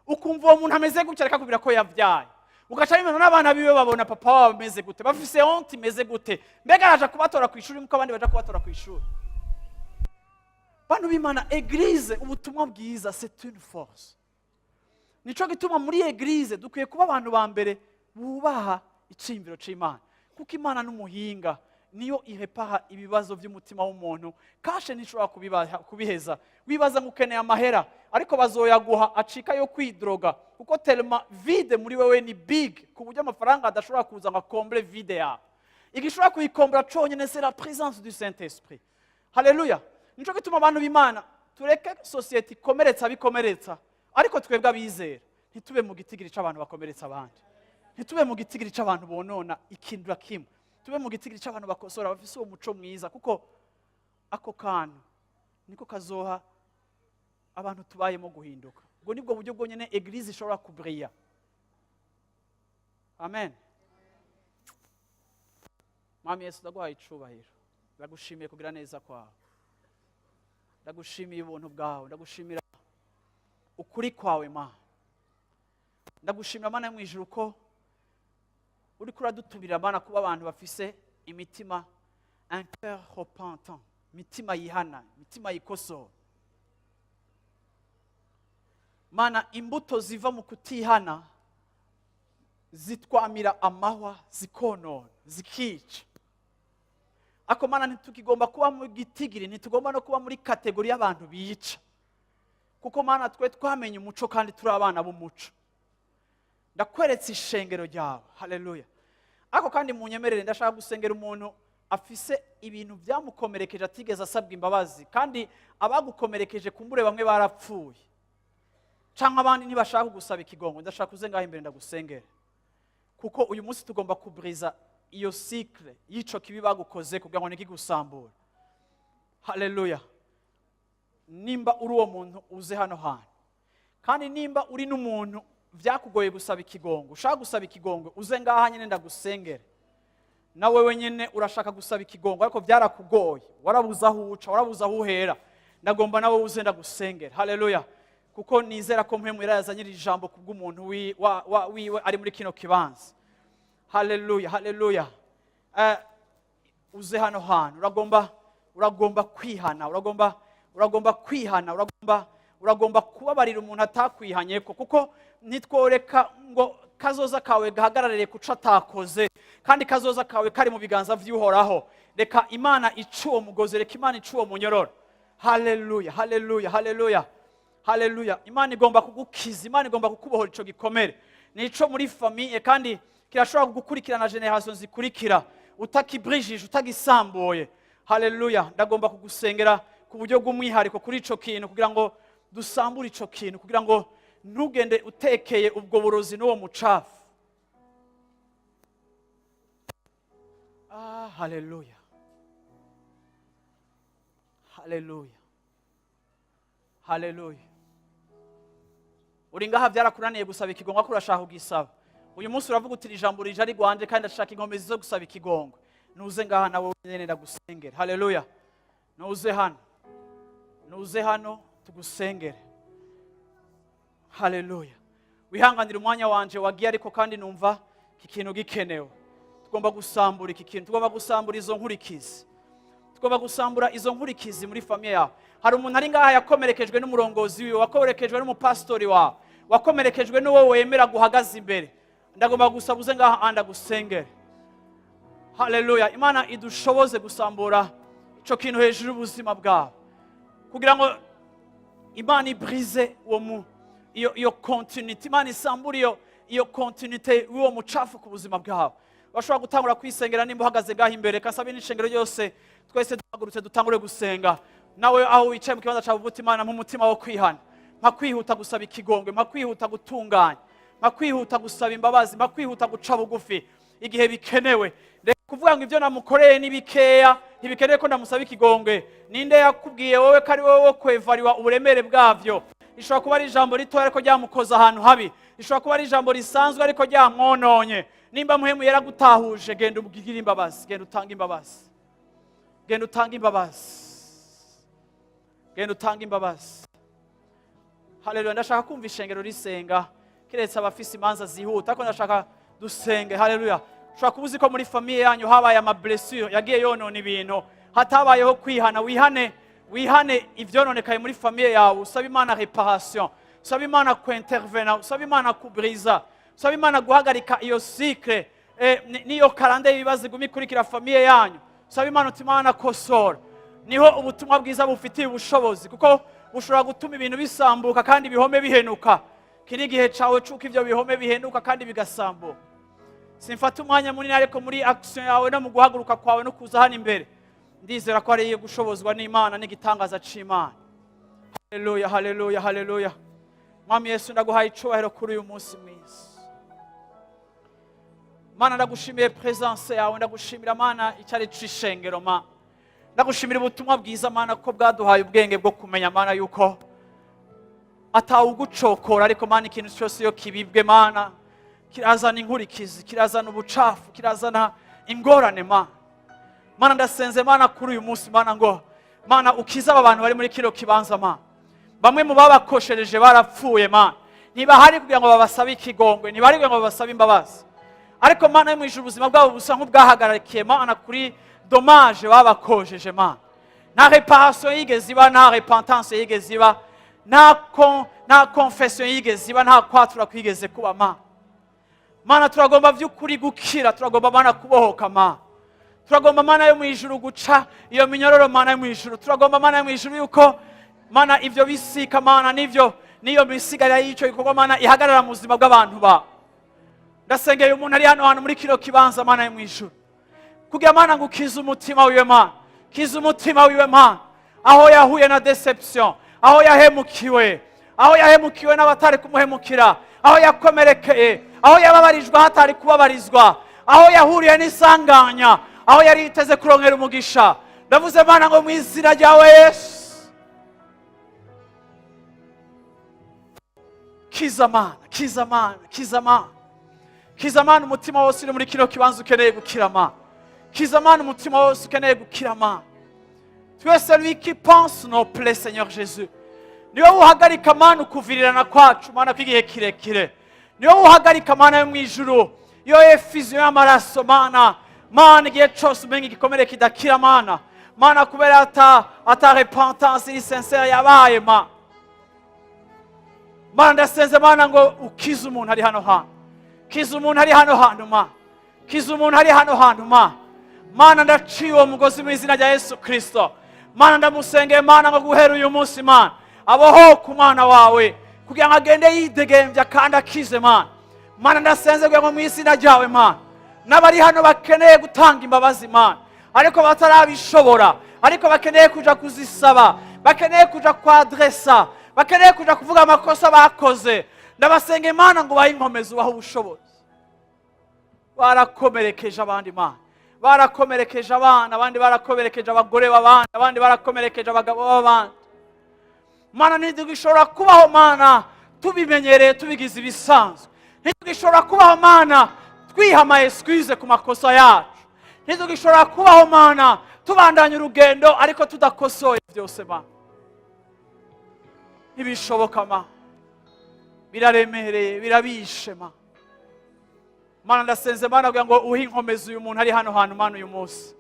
ukumva uwo muntu ameze gutya reka kubira ko yavyaye ugaca bimena n'abana biwe babona papa wabo ameze gute bafise honte imeze gute mbega araje kubatora ku ishuri nkuko abandi baje kubatora ku ishuri. Bantu b'Imana église ubutumwa bwiza c'est une force. Nico gituma muri église dukwiye kuba abantu ba mbere bubaha icimviro c'Imana kuko Imana n'umuhinga niyo irepaha ibibazo by'umutima w'umuntu kashe nishobora kubiheza wibaza ngukeneye amahera ariko bazoyaguha acika yo kwidroga kuko tellement vide muri wewe ni big ku buryo amafaranga adashobora kuza ngo comble vide ya igishobora kuyikombra conyene c'est la présence du Saint-Esprit. Haleluya. Nico gituma abantu b'Imana tureke society komeretsa bikomeretsa ariko twebwe abizera ntitube mu gitigiri c'abantu bakomeretsa abandi ntitube mu gitigiri c'abantu bonona ikindura kimwe tube mu gitigiri c'abantu bakosora bafise uwo muco mwiza kuko ako kantu niko kazoha abantu tubayemo guhinduka ubwo nibwo buryo bwonyene église ishobora kubrilla. Amen. Mami Yesu ndaguhaye icubahiro ndagushimiye kugira neza kwawe ndagushimiye ubuntu bwawe ndagushimira ukuri kwawe Mana ndagushimira Mana yo mwijuru ko uri kuradutumira Mana kuba abantu bafise imitima un cœur repentant imitima yihana imitima yikosora Mana imbuto ziva mu kutihana zitwamira amahwa zikonona zikica ako Mana ntitukigomba kuba mu gitigiri ntitugomba no kuba muri kategori y'abantu biyica kuko Mana twe twamenye umuco kandi turi abana b'umuco ndakweretse ishengero ryawe. Haleluya. Ako kandi munyemerere ndashaka gusengera umuntu afise ibintu byamukomerekeje atigeze asabwa imbabazi kandi abagukomerekeje kumbure bamwe barapfuye canke abandi ntibashaka gusaba ikigongo ndashaka uzengaho imbere ndagusengera kuko uyu munsi tugomba kubriza iyo cycle yico kibi bagukoze kugira ngo nikigusambura. Haleluya. Nimba uri uwo muntu uze hano hantu kandi nimba uri n'umuntu vyakugoye gusaba ikigongo ushaka gusaba ikigongo uze ngaha nyene ndagusengera na wewe nyene urashaka gusaba ikigongo ariko byarakugoye warabuza aho uca warabuza aho uhera ndagomba nawe uze ndagusengera. Haleluya. Kuko nizera ko mpemu yazanyira ijambo kubw'umuntu wiwe ari muri kino kibanza. Haleluya. Haleluya. Uze hano hantu uragomba kwihana uragomba kwihana uragomba kubabarira umuntu atakwihanyeko kuko nitworeka ngo kazoza kawe gahagarariye kuca atakoze, kandi kazoza kawe kari mu biganza vy'Uhoraho. Reka Imana ice uwo mugozi, reka Imana ice uwo munyororo. Haleluya, haleluya, haleluya, haleluya. Imana igomba kugukiza, Imana igomba kukubohora ico gikomere. Nico muri famille, kandi kirashobora kugukurikirana generation zikurikira utakibrijije, utagisambuye. Haleluya. Ndagomba kugusengera ku buryo bw'umwihariko kuri ico kintu, kugira ngo dusambure ico kintu, kugira ngo ntugende utekeye ubwo burozi n'uwo mucafu. Haleluya, haleluya, haleluya. Uri ngaha byarakunaniye gusaba ikigongwe, ko urashaka kugisaba. Uyu munsi uravuga uti ijambo rije ari gwanje, kandi ndashaka inkomezi zo gusaba ikigongwe. Nuze ngaha nawe nyene ndagusengera. Haleluya. Nuze hano, nuze hano tugusengere. Haleluya. Wihanganira umwanya wanje wagiye, ariko kandi numva iki kintu gikenewe. Tugomba gusambura iki kintu, tugomba gusambura izo nkurikizi, tugomba gusambura izo nkurikizi muri famille yawe. Hari umuntu ari ngaha yakomerekejwe n'umurongozi wiwe, wakomerekejwe n'umupastori wawe, wakomerekejwe n'uwo wemera guhagaze imbere. Ndagomba gusaba uze ngaha anda gusengere. Haleluya. Imana idushoboze gusambura ico kintu hejuru y'ubuzima bwawe, kugira ngo Imana ibrise uwo iyo continuity, Imana isambura iyo continuity y'uwo mucafu ku buzima bwawe. Bashobora gutangura kwisengera nimba uhagaze ngaho imbere, kasabe n'ishengero ryose twese duhagurutse dutangure gusenga. Nawe aho wicaye mu kibanza cyawe uvuga Imana mu mutima wo kwihana, mpa kwihuta gusaba ikigongwe, mpa kwihuta gutunganya, mpa kwihuta gusaba imbabazi, mpa kwihuta guca bugufi igihe bikenewe. Reka kuvuga ngo ibyo namukoreye ni bikeya, ntibikeneye ko ndamusaba ikigongwe. Ninde yakubwiye wowe ko ari wowe wo kwevariwa uburemere bwavyo? Ishobora kuba ari ijambo ritoya ariko ryamukoza ahantu habi, ishobora kuba ari ijambo risanzwe ariko ryamwononye. Nimba muhemu yaragutahuje, genda ubwigire imbabazi, genda utanga imbabazi, genda utanga imbabazi, genda utanga imbabazi. Haleluya. Ndashaka kumva ishengero risenga, kiretse abafise imanza zihuta, ariko ndashaka dusenge. Haleluya. Ushobora kubuzi ko muri famille yanyu habaye ama blessure yagiye yonona ibintu, hatabayeho kwihana. Wihane ivyononekaye muri famille yawe, usaba Imana réparation, usaba Imana kuintervenir, usaba Imana kubriza, usaba Imana guhagarika iyo cycle niyo karande y'ibibazo gumikurikira famille yanyu. Usaba Imana uti Imana kosora. Niho ubutumwa bwiza bufitiye ubushobozi, kuko bushobora gutuma ibintu bisambuka kandi bihome bihenuka. Kini gihe cawe cuko ivyo bihome bihenuka kandi bigasambuka. Simfata umwanya munini, ariko muri action yawe no mu guhaguruka kwawe no kuza hano imbere, ndizera ko ari gushobozwa n'Imana n'igitangaza c'Imana. Haleluya, haleluya, haleluya. Mwami Yesu, ndaguhaye icubahiro kuri uyu munsi mwiza. Mana, ndagushimiye presence yawe, ndagushimira Mana icyari c'ishengero Mana. Ndagushimira ubutumwa bwiza Mana ko bwaduhaye ubwenge bwo kumenya Mana yuko atawugucokora, ariko Mana ikintu cyose yo kibibwe Mana kirazana inkurikizi, kirazana ubucafu, kirazana ingorane Mana. Mana, ndasenze Mana kuri uyu munsi Mana ngo Mana ukiza aba bantu bari muri kino kibanza Mana. Bamwe mu babakoshereje barapfuye Mana, ntibahari kugira ngo babasabe ikigongwe, ntibahari kugira ngo babasabe imbabazi, ariko Mana mu ijuru ubuzima bwabo busa nk'ubwahagararikiye Mana kuri dommage babakosheje Mana. Nta réparation yigeze iba, nta repentance yigeze iba, nta confession yigeze iba, nta kwatura kwigeze kuba Mana. Mana, turagomba vy'ukuri gukira, turagomba Mana kubohoka Mana. Turagomba Mana yo mu ijuru guca iyo minyororo Mana yo mu ijuru. Turagomba Mana yo mu ijuru yuko Mana ivyo bisika Mana niyo misigara y'ico gikorwa Mana ihagarara mu buzima bw'abantu ba. Ndasengeye umuntu ari hano muri kino kibanza Mana yo mu ijuru, kugira Mana ngo ukize umutima wiwe Mana, kize umutima wiwe Mana, aho yahuye na deception, aho yahemukiwe n'abatari kumuhemukira, aho yakomerekeye, aho yababarijwe hatari kubabarizwa, aho yahuriye n'isanganya, aho yari yiteze kurongera umugisha. Ndavuze Mana ngo mu izina ryawe Yesu, kiza Mana, kiza Mana, kiza Mana, kiza Mana umutima wose uri muri kino kibanza ukeneye gukira Mana. Kiza Mana umutima wose ukeneye gukira Mana. Tu es celui qui pense nos plaies, Seigneur Jésus. Niwe uhagarika Mana ukuvirirana kwacu Mana kw'igihe kirekire. Niwe uhagarika Mana yo mu ijuru iyo effusion y'amaraso Mana. Mana igihe cyose umenye igikomere kidakira Mana. Mana kubera ata repentance iri sincere yabaye Mana. Mana ndasenze Mana ngo ukize umuntu ari hano. kiza umuntu ari hano hantu Mana, kiza umuntu ari hano hantu Mana. Mana ndaciye uwo mugozi mu izina rya Yesu Kristo. Mana ndamusengeye Mana ngo guhera uyu munsi Mana aboho ku mwana wawe kugira ngo agende yidegembya kandi akize Mana. Mana ndasenze kugira ngo mu izina ryawe Mana n'abari hano bakeneye gutanga imbabazi Mana ariko batarabishobora, ariko bakeneye kuja kuzisaba, bakeneye kuja kwadresa, bakeneye kuja kuvuga amakosa bakoze, ndabasengeye Mana ngo bahe inkomezi ubahe ubushobozi. Barakomerekeje abandi Mana, barakomerekeje abana, abandi barakomerekeje abagore b'abandi, abandi barakomerekeje abagabo b'abandi. Mana ntitugishobora kubaho Mana tubimenyereye tubigize ibisanzwe, ntitugishobora kubaho Mana twiha ama excuse ku makosa yacu, ntitugishobora kubaho Mana tubandanya urugendo ariko tudakosoye byose Mana. Ntibishoboka Mana, biraremereye, birabishe Mana. Mana ndasenze Mana kugira ngo uhe inkomezi uyu muntu ari hano hantu Mana uyu munsi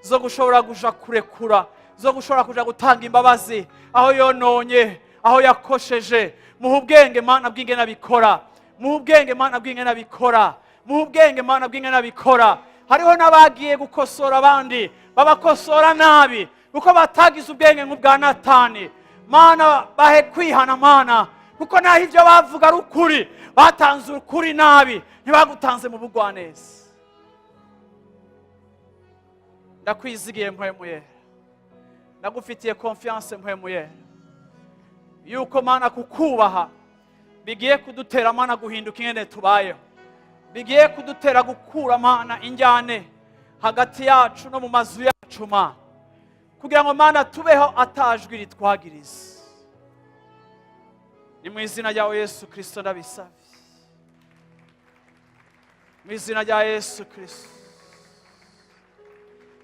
zo gushobora kuja kurekura, zo gushobora kuja gutanga imbabazi aho yononye, aho yakosheje. Muhe ubwenge Mana bw'ingene abikora, muhe ubwenge Mana bw'ingene abikora, muhe ubwenge Mana bw'ingene abikora. Hariho n'abagiye gukosora abandi babakosora nabi kuko batagize ubwenge nk'ubwa Natani. Mana bahe kwihana Mana kuko naho ibyo bavuga ari ukuri, batanze ukuri nabi, ntibagutanze mu bugwaneza. Ndakwizigiye mpwemuye, ndagufitiye confiance mpwemuye yuko Mana kukubaha bigiye kudutera Mana guhinduka ingene tubayeho, bigiye kudutera gukura Mana injyane hagati yacu no mu mazu yacu Mana, kugira ngo Mana tubeho atajwi ritwagiriza. Ni mu izina rya Yesu Kristo ndabisabye, mu izina rya Yesu Kristo.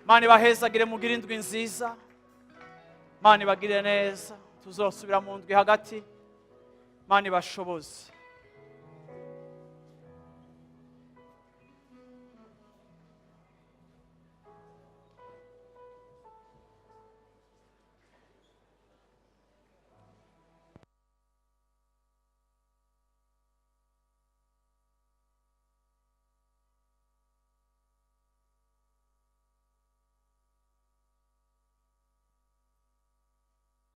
Mana ibahezagire, mugire indwi nziza, Mana ibagire neza, tuzosubira mu ndwi hagati, Mana ibashoboze.